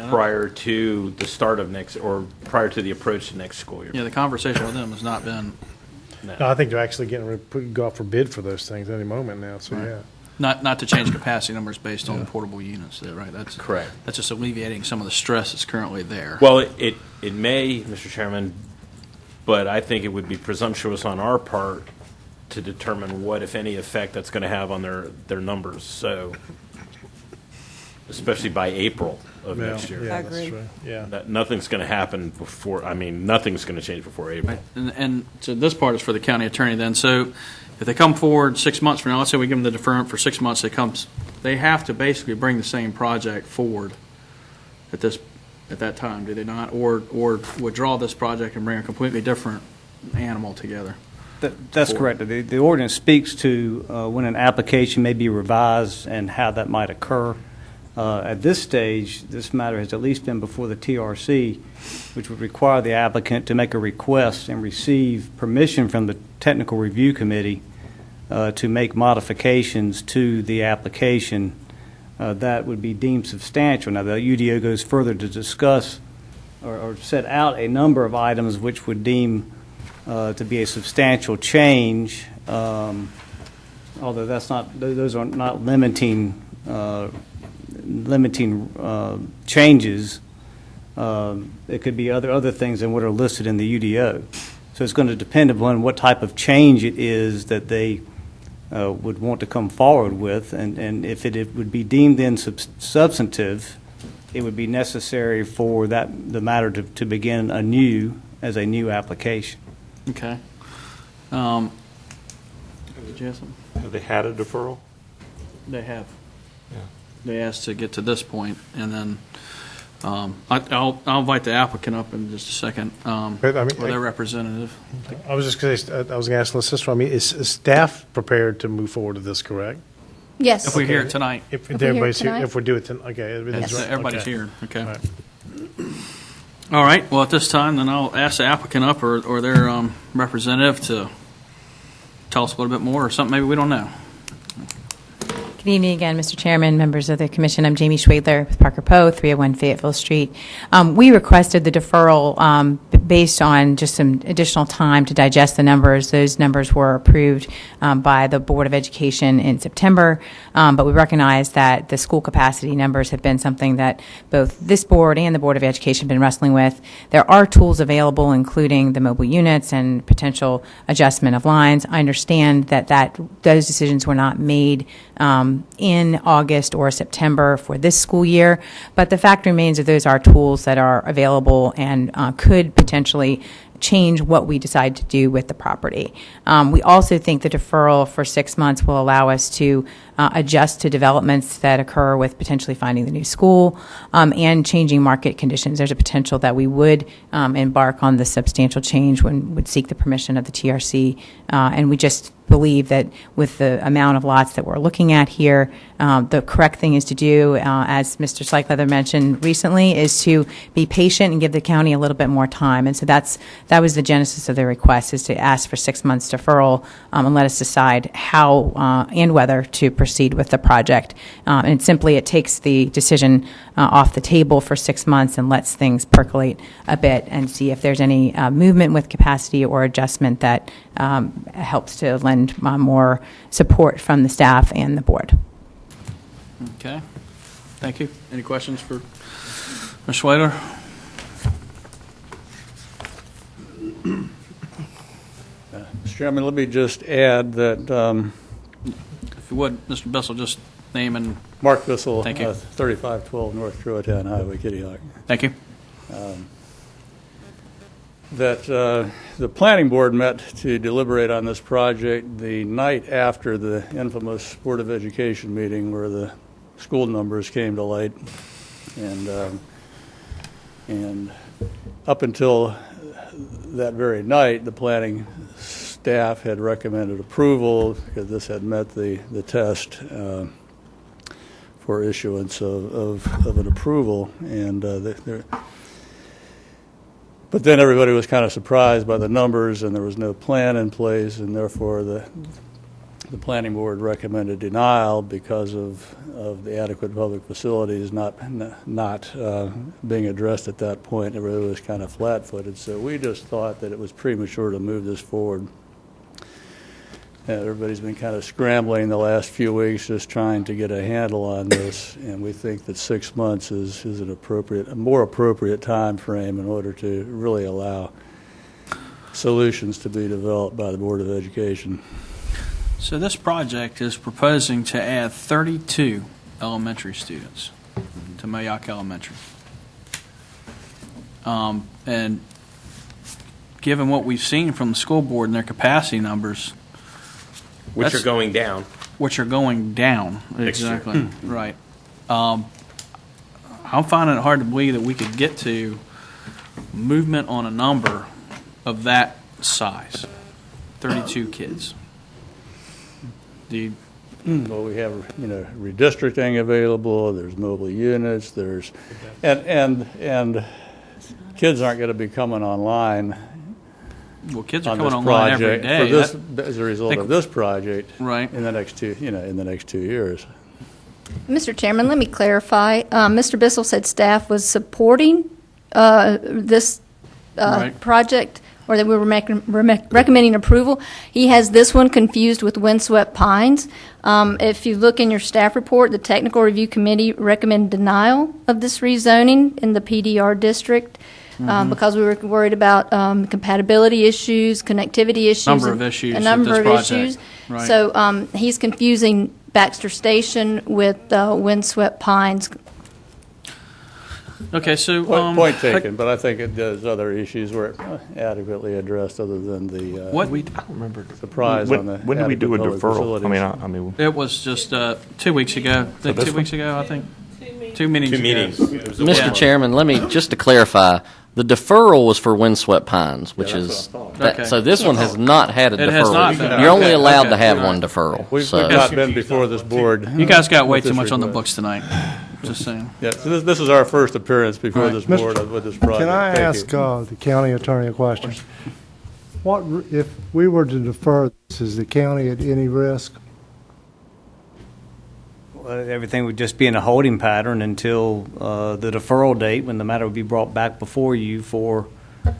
prior to the start of next, or prior to the approach to next school year. Yeah, the conversation with them has not been. No, I think they're actually getting ready to go out for bid for those things any moment now, so Right. yeah. Not to change capacity numbers based on portable units, right? That's correct. That's just alleviating some of the stress that's currently there. Well, it may, Mr. Chairman, but I think it would be presumptuous on our part to determine what, if any, effect that's going to have on their numbers. So, especially by April of next year. Yeah, that's true. Yeah. Nothing's going to happen before. I mean, nothing's going to change before April. Right. And so this part is for the county attorney then. So if they come forward 6 months from now, let's say we give them the deferment for 6 months, they have to basically bring the same project forward at that time, do they not? Or withdraw this project and bring a completely different animal together? That's correct. The ordinance speaks to when an application may be revised and how that might occur. At this stage, this matter has at least been before the TRC, which would require the applicant to make a request and receive permission from the Technical Review Committee to make modifications to the application that would be deemed substantial. Now, the UDO goes further to discuss or set out a number of items which would deem to be a substantial change, although those are not limiting changes. It could be other things than what are listed in the UDO. So it's going to depend upon what type of change it is that they would want to come forward with, and if it would be deemed then substantive, it would be necessary for the matter to begin anew as a new application. Okay. Did you have something? Have they had a deferral? They have. Yeah. They asked to get to this point, and then I'll invite the applicant up in just a second, or their representative. I was just going to ask the sister. I mean, is staff prepared to move forward with this? Correct. Yes. If we hear it tonight. If we hear it everybody's here, tonight. if we do it tonight, okay. Everything's Yes, right. everybody's Okay. here. Okay. All right. All right. Well, at this time, then I'll ask the applicant up or their representative to tell us a little bit more, or something maybe we don't know. Good evening again, Mr. Chairman, members of the Commission. I'm Jamie Schwedler with Parker Poe, 301 Fayetteville Street. We requested the deferral based on just some additional time to digest the numbers. Those numbers were approved by the Board of Education in September, but we recognize that the school capacity numbers have been something that both this board and the Board of Education have been wrestling with. There are tools available, including the mobile units and potential adjustment of lines. I understand that those decisions were not made in August or September for this school year, but the fact remains that those are tools that are available and could potentially change what we decide to do with the property. We also think the deferral for 6 months will allow us to adjust to developments that occur with potentially finding the new school and changing market conditions. There's a potential that we would embark on the substantial change when we would seek the permission of the TRC, and we just believe that with the amount of lots that we're looking at here, the correct thing is to do, as Mr. Sykeleather mentioned recently, is to be patient and give the county a little bit more time. And so that was the genesis of the request, is to ask for 6 months deferral and let us decide how and whether to proceed with the project. And simply, it takes the decision off the table for 6 months and lets things percolate a bit and see if there's any movement with capacity or adjustment that helps to lend more support from the staff and the board. Okay. Thank you. Any questions for Ms. Schwader? Mr. Chairman, let me just add that If you would, Mr. Bissell, just name and... Mark Bissell, Thank you. 3512 North Currituck Highway, Kitty Hawk. Thank you. That the planning board met to deliberate on this project the night after the infamous Board of Education meeting where the school numbers came to light. And up until that very night, the planning staff had recommended approval because this had met the test for issuance of an approval. And but then everybody was kind of surprised by the numbers, and there was no plan in place, and therefore the planning board recommended denial because of the adequate public facilities not being addressed at that point. Everybody was kind of flat-footed, so we just thought that it was premature to move this forward. Everybody's been kind of scrambling the last few weeks just trying to get a handle on this, and we think that 6 months is a more appropriate time frame in order to really allow solutions to be developed by the Board of Education. So this project is proposing to add 32 elementary students to Mayock Elementary. And given what we've seen from the school board and their capacity numbers, Which are going down. Which are going down, exactly, right. I'm finding it hard to believe that we could get to movement on a number of that size, 32 kids. Well, we have, redistricting available. There's mobile units. And kids aren't going to be coming online. Well, kids are coming online every day. As a result of this project, right? In the next 2 years. Mr. Chairman, let me clarify. Mr. Bissell said staff was supporting this project, or that we were recommending approval. He has this one confused with Windswept Pines. If you look in your staff report, the Technical Review Committee recommended denial of this rezoning in the PDR district. Because we were worried about compatibility issues, connectivity issues. A number of issues. Right. So he's confusing Baxter Station with Windswept Pines. Okay, so... Point taken, but I think there's other issues were adequately addressed other than the... What? I don't remember. Surprise on the... When did we do a deferral? Facilities. I mean... It was just 2 weeks ago. 2 weeks ago, I think. 2 meetings Two meetings. ago. Mr. Chairman, let me, just to clarify, the deferral was for Windswept Pines, which is, Okay. so this one has not had a It has not deferral. been. You're only Okay, allowed okay. to have All one right. deferral. We've So not been before this board. You guys got way with too this much on the request. books tonight. Just saying. Yeah, so this is our first appearance before All right. this board with this project. Can I Thank ask you. the county attorney a question? What, if we were to defer this, is the county at any risk? Everything would just be in a holding pattern until the deferral date, when the matter would be brought back before you for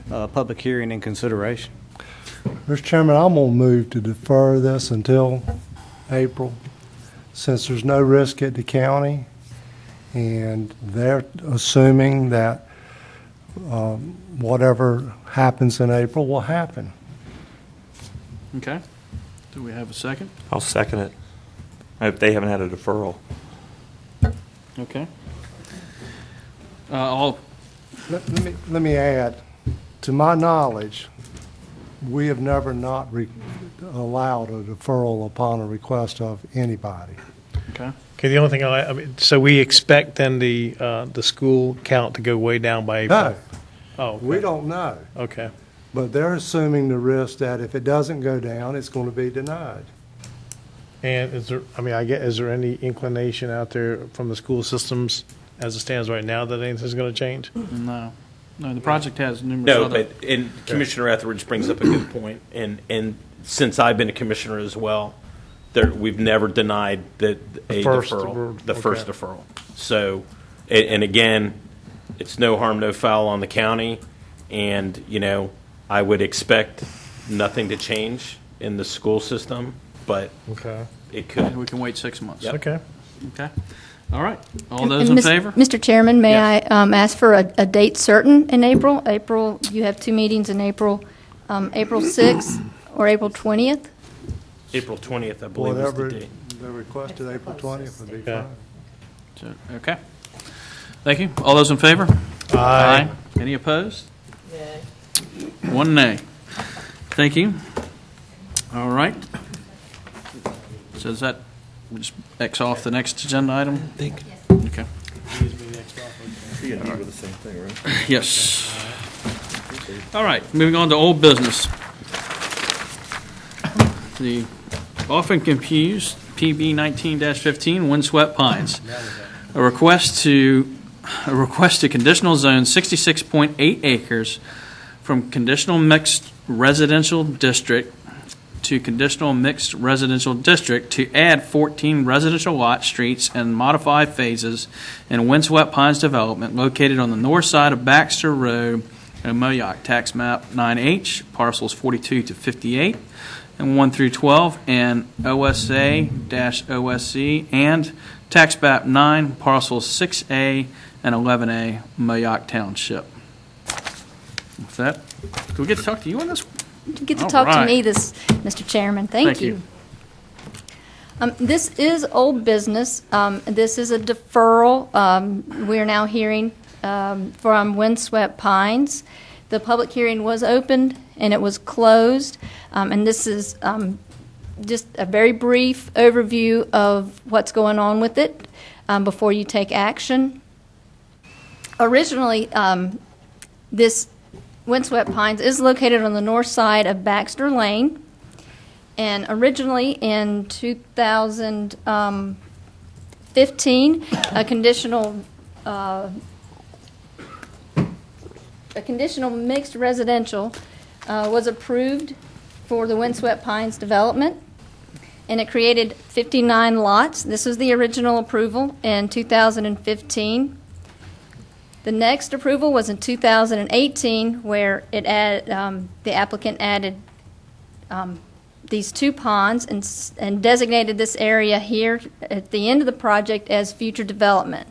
public hearing and consideration. Mr. Chairman, I'm going to move to defer this until April, since there's no risk at the county, and they're assuming that whatever happens in April will happen. Okay. Do we have a second? I'll second it. If they haven't had a deferral. Okay. All Let me add, to my knowledge, we have never not allowed a deferral upon a request of anybody. Okay. Okay, the only thing I mean, so we expect then the school count to go way down by April? No. Oh, okay. We don't know. Okay. but they're assuming the risk that if it doesn't go down, it's going to be denied. And is there, is there any inclination out there from the school systems as it stands right now that anything's going to change? No. No, the project has numerous No, other... but Commissioner Etheridge brings up a good point. And since I've been a commissioner as well, we've never denied the first deferral. So, and again, it's no harm, no foul on the county. And, I would expect nothing to change in the school system, but it could. We can wait 6 months. Yep. Okay. Okay. All right. All those in favor? Mr. Chairman, may Yes. I ask for a date certain in April? You have 2 meetings in April, April 6th or April 20th? April 20th, I believe, is the date. The requested April 20th would be Okay. fine. Okay. Thank you. All those in favor? Aye. Any opposed? One nay. Thank you. All right. So does that just X off the next agenda item? I think. Okay. You and me were the same thing, right? Yes. All right, moving on to old business. The often confused PB 19-15 Windswept Pines. A request to conditional zone 66.8 acres from conditional mixed residential district to conditional mixed residential district to add 14 residential lot streets and modified phases in Windswept Pines development located on the north side of Baxter Road in Moyock, tax map 9H, parcels 42 to 58 and 1 through 12, and OSA-OSC, and tax map 9, parcels 6A and 11A, Moyock Township. With that, do we get to talk to you on this? You get to All talk to right. me, Mr. Chairman. Thank you. This is old business. This is a deferral. We are now hearing from Windswept Pines. The public hearing was opened and it was closed. And this is just a very brief overview of what's going on with it before you take action. Originally, this Windswept Pines is located on the north side of Baxter Lane. And originally in 2015, a conditional mixed residential was approved for the Windswept Pines development, and it created 59 lots. This was the original approval in 2015. The next approval was in 2018, where it the applicant added these 2 ponds and designated this area here at the end of the project as future development.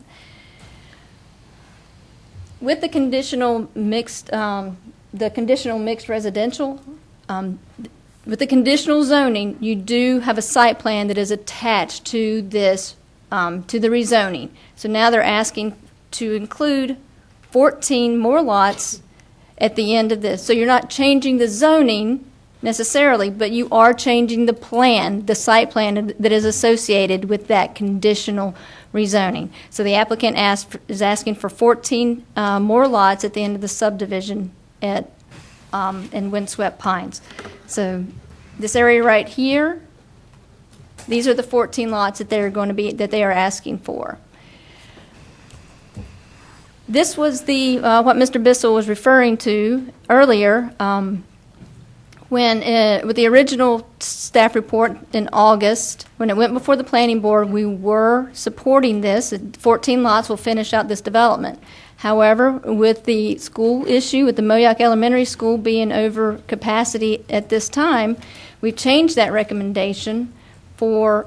With the conditional mixed residential, with the conditional zoning, you do have a site plan that is attached to this, to the rezoning. So now they're asking to include 14 more lots at the end of this. So you're not changing the zoning necessarily, but you are changing the plan, the site plan that is associated with that conditional rezoning. So the applicant is asking for 14 more lots at the end of the subdivision in Windswept Pines. So this area right here, these are the 14 lots that they are asking for. This was the what Mr. Bissell was referring to earlier. When with the original staff report in August, when it went before the planning board, we were supporting this. 14 lots will finish out this development. However, with the school issue, with the Moyock Elementary School being over capacity at this time, we've changed that recommendation for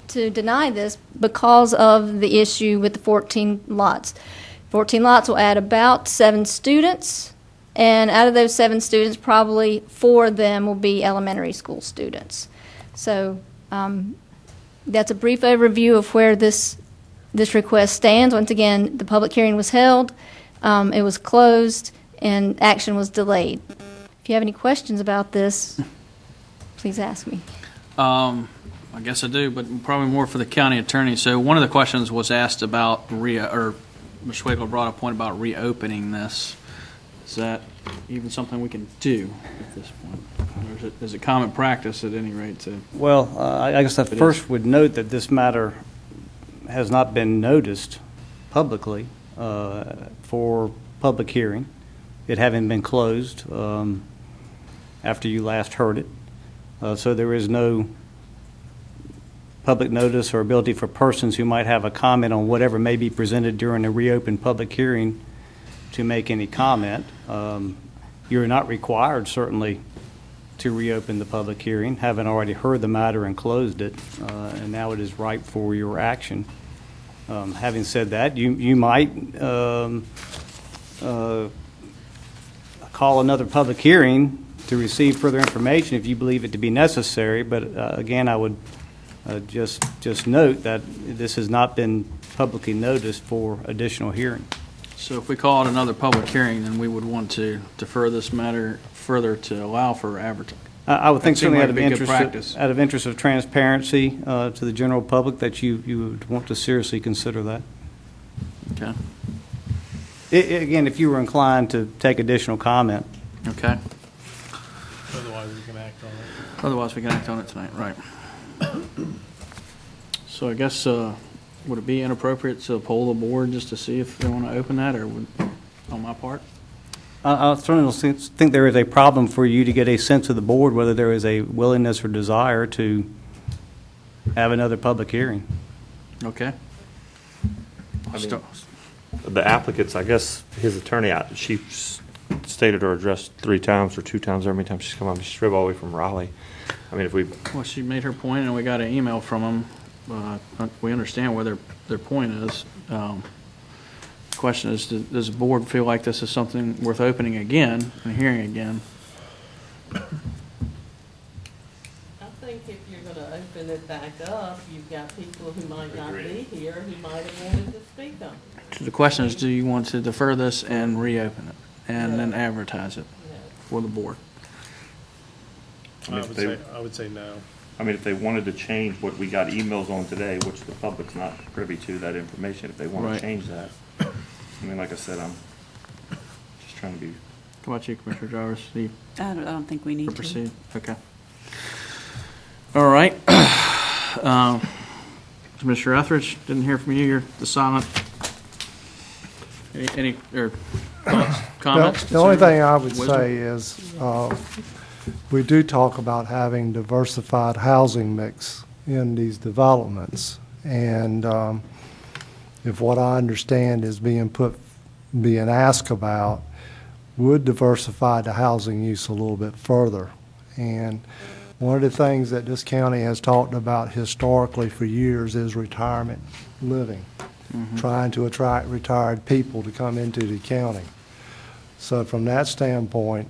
to deny this because of the issue with the 14 lots. 14 lots will add about 7 students. And out of those 7 students, probably 4 of them will be elementary school students. So that's a brief overview of where this request stands. Once again, the public hearing was held, it was closed, and action was delayed. If you have any questions about this, please ask me. I guess I do, but probably more for the county attorney. So one of the questions was asked about Ms. Schwegel brought a point about reopening this. Is that even something we can do at this point? Or is it common practice at any rate to? Well, I guess I It is. first would note that this matter has not been noticed publicly for public hearing, it having been closed after you last heard it. So there is no public notice or ability for persons who might have a comment on whatever may be presented during a reopened public hearing to make any comment. You're not required, certainly, to reopen the public hearing, having already heard the matter and closed it, and now it is ripe for your action. Having said that, you might call another public hearing to receive further information if you believe it to be necessary, but again, I would just note that this has not been publicly noticed for additional hearing. So if we call it another public hearing, then we would want to defer this matter further to allow for advertising. I would think That seemed certainly like it'd be good practice. out of interest of transparency to the general public that you would want to seriously consider that. Okay. Again, if you were inclined to take additional comment. Okay. Otherwise, we can act on it. Otherwise, we can act on it tonight, right. So I guess, would it be inappropriate to poll the board just to see if they want to open that, or would, on my part? I certainly think there is a problem for you to get a sense of the board, whether there is a willingness or desire to have another public hearing. Okay. I mean, the applicants, I guess, his attorney, she stated her address 3 times or 2 times every time she's come on. She's driven all the way from Raleigh. I mean, if we... Well, she made her point, and we got an email from them. We understand where their point is. Question is, does the board feel like this is something worth opening again and hearing again? I think if you're going to open it back up, you've got people who might not be here who might have wanted to speak on it. So the question is, do you want to defer this and reopen it and then advertise it for the board? I would say no. I mean, if they wanted to change what we got emails on today, which the public's not privy to that information, if they want Right. to change that, I mean, like I said, I'm just trying to be... How about you, Commissioner Jarvis? I don't think we need to. Proceed. Okay. All right. Commissioner Etheridge, didn't hear from you. You're the silent. Any thoughts, comments? The only thing I would wisdom? say is, we do talk about having diversified housing mix in these developments. And if what I understand is being asked about, would diversify the housing use a little bit further. And one of the things that this county has talked about historically for years is retirement living, trying to attract retired people to come into the county. So from that standpoint,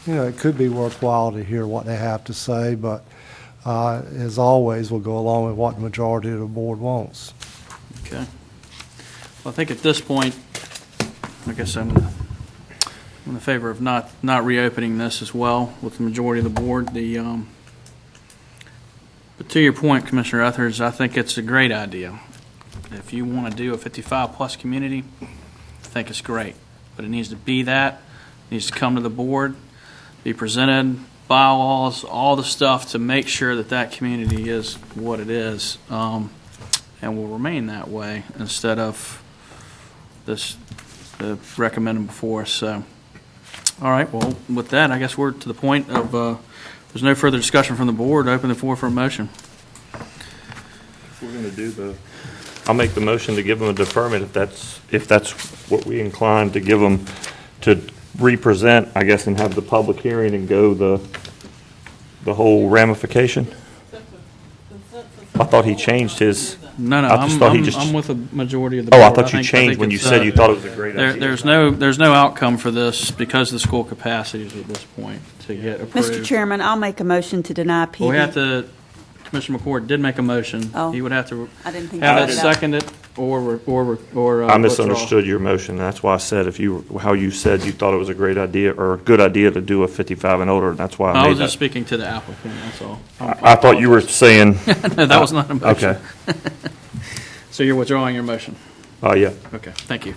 it could be worthwhile to hear what they have to say, but as always, we'll go along with what the majority of the board wants. Okay. Well, I think at this point, I guess I'm in favor of not reopening this as well with the majority of the board. But to your point, Commissioner Etheridge, I think it's a great idea. If you want to do a 55-plus community, I think it's great. But it needs to be that. It needs to come to the board, be presented, bylaws, all the stuff to make sure that that community is what it is, and will remain that way instead of this recommended before us. So, all right. Well, with that, I guess we're to the point of there's no further discussion from the board. Open the floor for a motion. If we're going to do I'll make the motion to give them a deferment if that's what we inclined to give them to represent, I guess, and have the public hearing and go the whole ramification. I thought he changed his. No, I just thought he I'm with the majority of the Oh, board. I thought you changed when you said you thought it was a great idea. There's no outcome for this because the school capacities at this point to get approved. Mr. Chairman, I'll make a motion to deny PD. Well, we have to. Commissioner McCord did make a motion. Oh. He would have to I didn't think have I it did. seconded or I misunderstood your motion. That's why I said how you said you thought it was a great idea or a good idea to do a 55 and older. That's why I I made was that. just speaking to the applicant. That's all. I thought you were saying. No, that was not a motion. Okay. So you're withdrawing your motion? Yeah. Okay. Thank you.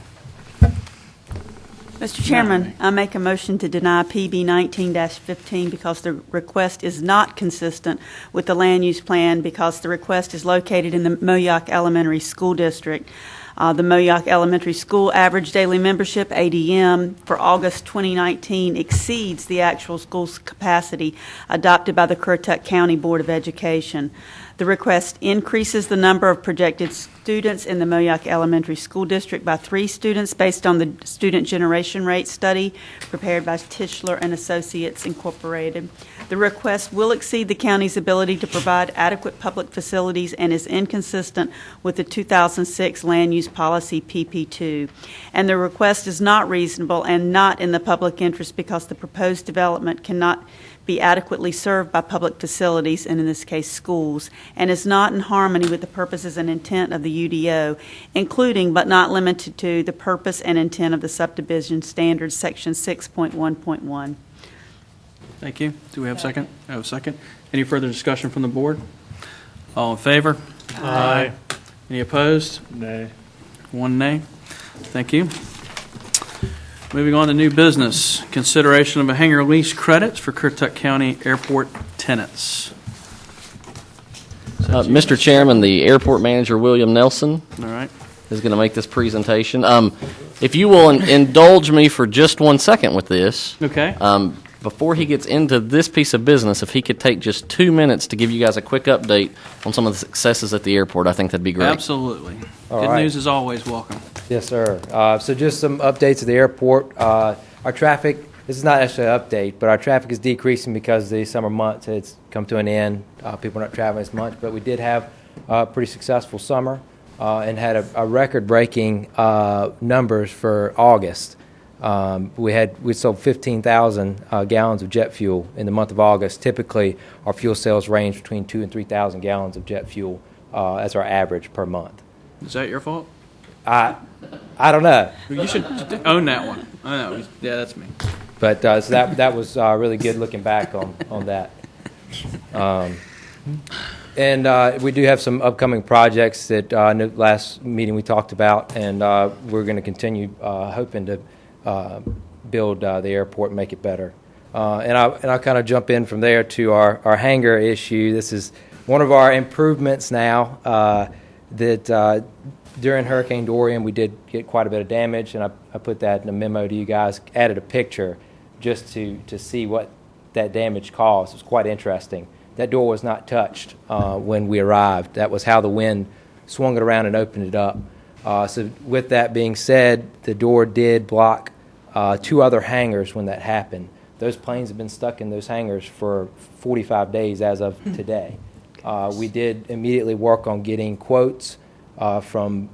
Mr. Chairman, I make a motion to deny PB 19-15 because the request is not consistent with the land use plan because the request is located in the Moyock Elementary School District. The Moyock Elementary School average daily membership, ADM, for August 2019 exceeds the actual school's capacity adopted by the Currituck County Board of Education. The request increases the number of projected students in the Moyock Elementary School District by 3 students based on the student generation rate study prepared by Tischler and Associates Incorporated. The request will exceed the county's ability to provide adequate public facilities and is inconsistent with the 2006 Land Use Policy PP2. And the request is not reasonable and not in the public interest because the proposed development cannot be adequately served by public facilities, and in this case schools, and is not in harmony with the purposes and intent of the UDO, including but not limited to the purpose and intent of the subdivision standards, section 6.1.1. Thank you. Do we have a second? I have a second. Any further discussion from the board? All in favor? Aye. Any opposed? Nay. 1 nay. Thank you. Moving on to new business, consideration of a hangar lease credits for Currituck County Airport tenants. Mr. Chairman, the airport manager, William Nelson, All right. is going to make this presentation. If you will indulge me for just 1 second with this. Okay. Before he gets into this piece of business, if he could take just 2 minutes to give you guys a quick update on some of the successes at the airport, I think that'd be great. Absolutely. All Good right. news is always welcome. Yes, sir. So just some updates at the airport. Our traffic, this is not actually an update, but our traffic is decreasing because the summer months, it's come to an end. People are not traveling as much, but we did have a pretty successful summer and had a record-breaking numbers for August. We sold 15,000 gallons of jet fuel in the month of August. Typically, our fuel sales range between 2,000 and 3,000 gallons of jet fuel as our average per month. Is that your fault? I don't know. You should own that one. I know. Yeah, that's me. But so that was really good looking back on that. And we do have some upcoming projects that in the last meeting we talked about, and we're going to continue hoping to build the airport and make it better. And I'll kind of jump in from there to our hangar issue. This is one of our improvements now that during Hurricane Dorian we did get quite a bit of damage, and I put that in a memo to you guys, added a picture just to see what that damage caused. It was quite interesting. That door was not touched when we arrived. That was how the wind swung it around and opened it up. So with that being said, the door did block 2 other hangars when that happened. Those planes have been stuck in those hangars for 45 days as of today. We did immediately work on getting quotes from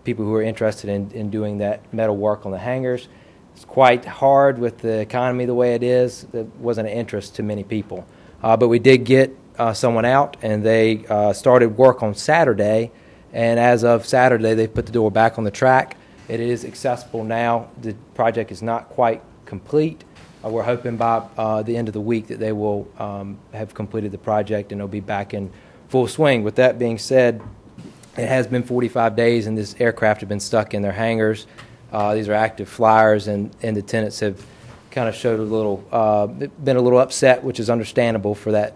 people who are interested in doing that metal work on the hangars. It's quite hard with the economy the way it is. It wasn't an interest to many people. But we did get someone out, and they started work on Saturday. And as of Saturday, they put the door back on the track. It is accessible now. The project is not quite complete. We're hoping by the end of the week that they will have completed the project and it'll be back in full swing. With that being said, it has been 45 days and this aircraft have been stuck in their hangars. These are active flyers, and the tenants have kind of showed been a little upset, which is understandable for that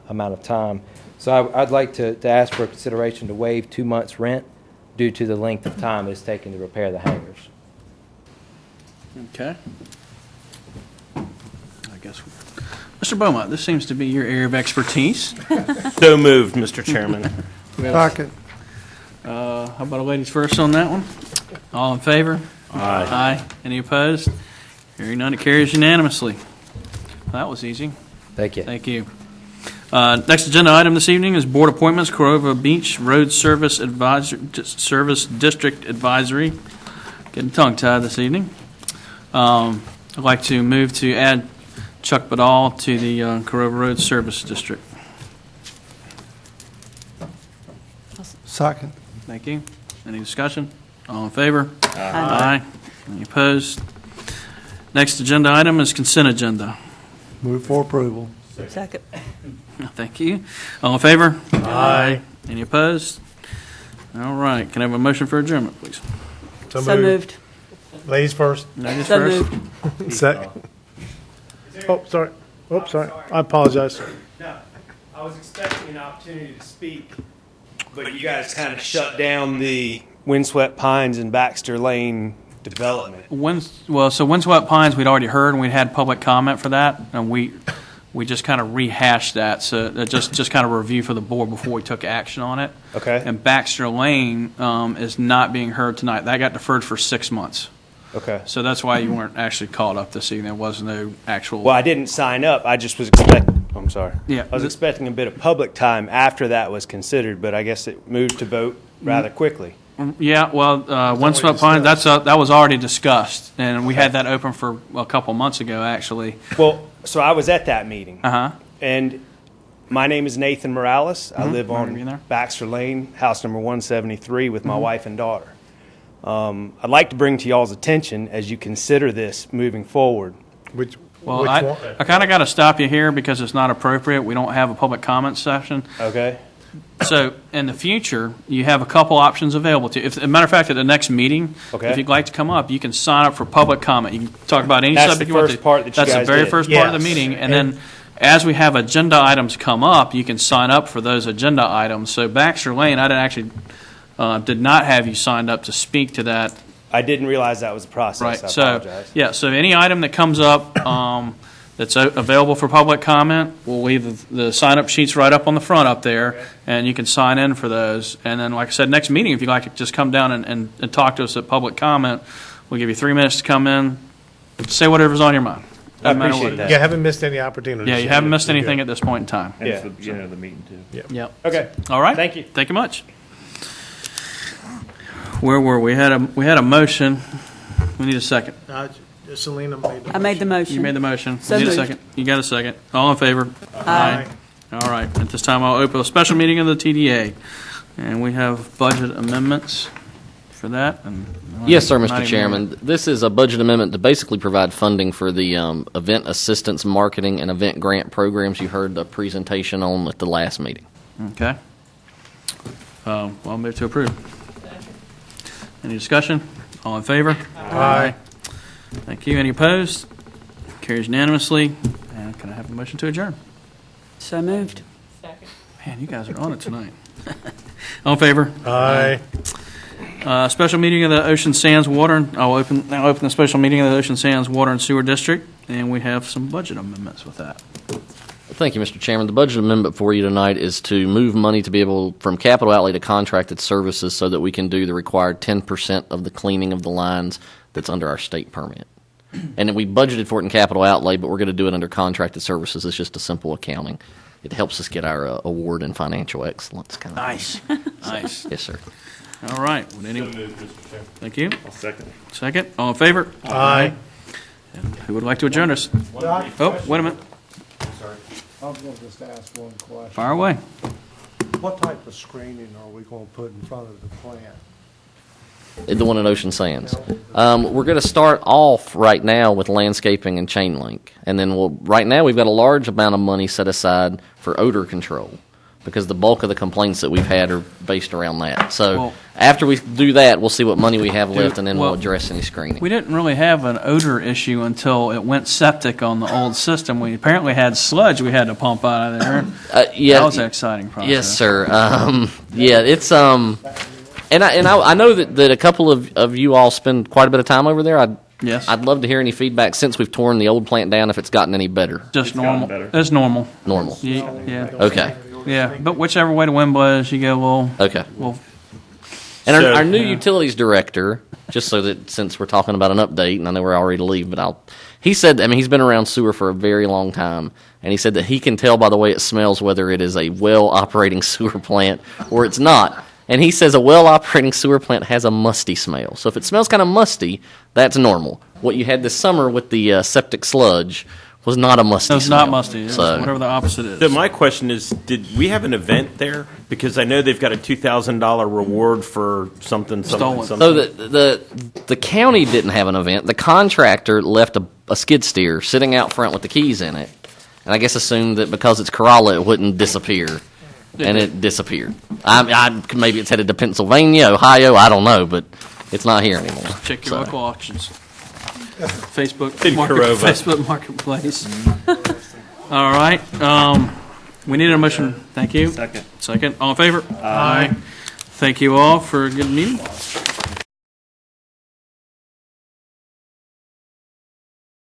amount of time. So I'd like to ask for consideration to waive 2 months' rent due to the length of time it's taken to repair the hangars. Okay. I guess. Mr. Beaumont, this seems to be your area of expertise. So moved, Mr. Chairman. Second. How about a ladies first on that one? All in favor? Aye. Aye. Any opposed? Hearing none, it carries unanimously. That was easy. Thank you. Thank you. Next agenda item this evening is board appointments, Corova Beach Road Service District Advisory. Getting tongue-tied this evening. I'd like to move to add Chuck Badal to the Corova Road Service District. Second. Thank you. Any discussion? All in favor? Aye. Any opposed? Next agenda item is consent agenda. Move for approval. Second. Thank you. All in favor? Aye. Any opposed? All right. Can I have a motion for adjournment, please? So moved. Ladies first. Ladies So first. moved. Second. Oh, sorry. Oh, sorry. I apologize. No, I was expecting an opportunity to speak, but you guys kind of shut down the Windswept Pines and Baxter Lane development. So Windswept Pines, we'd already heard, and we'd had public comment for that, and we just kind of rehashed that, so just kind of a review for the board before we took action on it. Okay. And Baxter Lane is not being heard tonight. That got deferred for 6 months. Okay. So that's why you weren't actually called up this evening. There was no actual. Well, I didn't sign up. I just was expecting. I'm sorry. Yeah. I was expecting a bit of public time after that was considered, but I guess it moved to vote rather quickly. Yeah, well, Windswept Pines, that was already discussed, and we had that open for a couple months ago, actually. Well, so I was at that meeting. Uh-huh. And my name is Nathan Morales. I live Remember being on there? Baxter Lane, house number 173, with my wife and daughter. I'd like to bring to y'all's attention as you consider this moving forward. Well, I kind of got to stop you here because it's not appropriate. We don't have a public comment session. Okay. So in the future, you have a couple options available to you. As a matter of fact, at the next meeting, Okay. if you'd like to come up, you can sign up for public comment. You can talk about any That's subject the you want first to. part that you That's guys the very did. first part of the Yes. meeting. And then as we have agenda items come up, you can sign up for those agenda items. So Baxter Lane, I did not have you signed up to speak to that. I didn't realize that was a process. Right. I So, apologize. yeah, so any item that comes up that's available for public comment, we'll leave the sign-up sheets right up on the front up there, and you can sign in for those. And then, like I said, next meeting, if you'd like to just come down and talk to us at public comment, we'll give you 3 minutes to come in, say whatever's on your mind. I Doesn't matter appreciate what it that. is. Yeah, haven't missed any opportunities. Yeah, you haven't missed anything at this point in time. And Yeah. it's the beginning of the meeting, too. Yep. Okay. All right. Thank you. Thank you much. Where were we? We had a motion. We need a second. Selena made the I made the motion. You made the motion. So Need a moved. second. You got a second. All in favor? Aye. All right. At this time, I'll open a special meeting of the TDA, and we have budget amendments for that. And Yes, sir, not Mr. even- Chairman. This is a budget amendment to basically provide funding for the event assistance marketing and event grant programs you heard the presentation on at the last meeting. Okay. Well, I'll move to approve. Any discussion? All in favor? Aye. Thank you. Any opposed? Carries unanimously. And can I have a motion to adjourn? So moved. Man, you guys are on it tonight. All in favor? Aye. Special meeting of the Ocean Sands Water. I'll open the special meeting of the Ocean Sands Water and Sewer District, and we have some budget amendments with that. Thank you, Mr. Chairman. The budget amendment for you tonight is to move money to be able, from capital outlay to contracted services, so that we can do the required 10% of the cleaning of the lines that's under our state permit. And then we budgeted for it in capital outlay, but we're going to do it under contracted services. It's just a simple accounting. It helps us get our award in financial excellence. Kind of. Nice. Nice. Yes, sir. All right. Thank you. I'll second. Second. All in favor? Aye. And who would like to adjourn us? Oh, wait a minute. I was going to just ask one question. Fire away. What type of screening are we going to put in front of the plant? The one at Ocean Sands. We're going to start off right now with landscaping and chain link. And then right now we've got a large amount of money set aside for odor control, because the bulk of the complaints that we've had are based around that. So Well, after we do that, we'll see what money we have left, and then well, we'll address any screening. We didn't really have an odor issue until it went septic on the old system. We apparently had sludge we had to pump out of there. Yeah, That was an exciting process. Yes, sir. Yeah, it's and I know that a couple of you all spend quite a bit of time over there. Yes. I'd love to hear any feedback since we've torn the old plant down, if it's gotten any better. Just normal. It's normal. Normal. Yeah. Okay. Yeah, but whichever way the wind blows, you go, Okay. well. And So- our new utilities director, just so that since we're talking about an update, and I know we're all ready to leave, but he said, he's been around sewer for a very long time, and he said that he can tell by the way it smells whether it is a well-operating sewer plant or it's not. And he says a well-operating sewer plant has a musty smell. So if it smells kind of musty, that's normal. What you had this summer with the septic sludge was not a musty It was smell. not musty. It was So, whatever the opposite is. So my question is, did we have an event there? Because I know they've got a $2,000 reward for something. Stolen. something. So the county didn't have an event. The contractor left a skid steer sitting out front with the keys in it, and I guess assumed that because it's Corolla it wouldn't disappear, and it disappeared. Maybe it's headed to Pennsylvania, Ohio, I don't know, but it's not here anymore. Check your So, local auctions. Facebook, In Corova. Facebook Marketplace. All right, we need a motion. Thank you. Second. All in favor? Aye. Thank you all for a good meeting.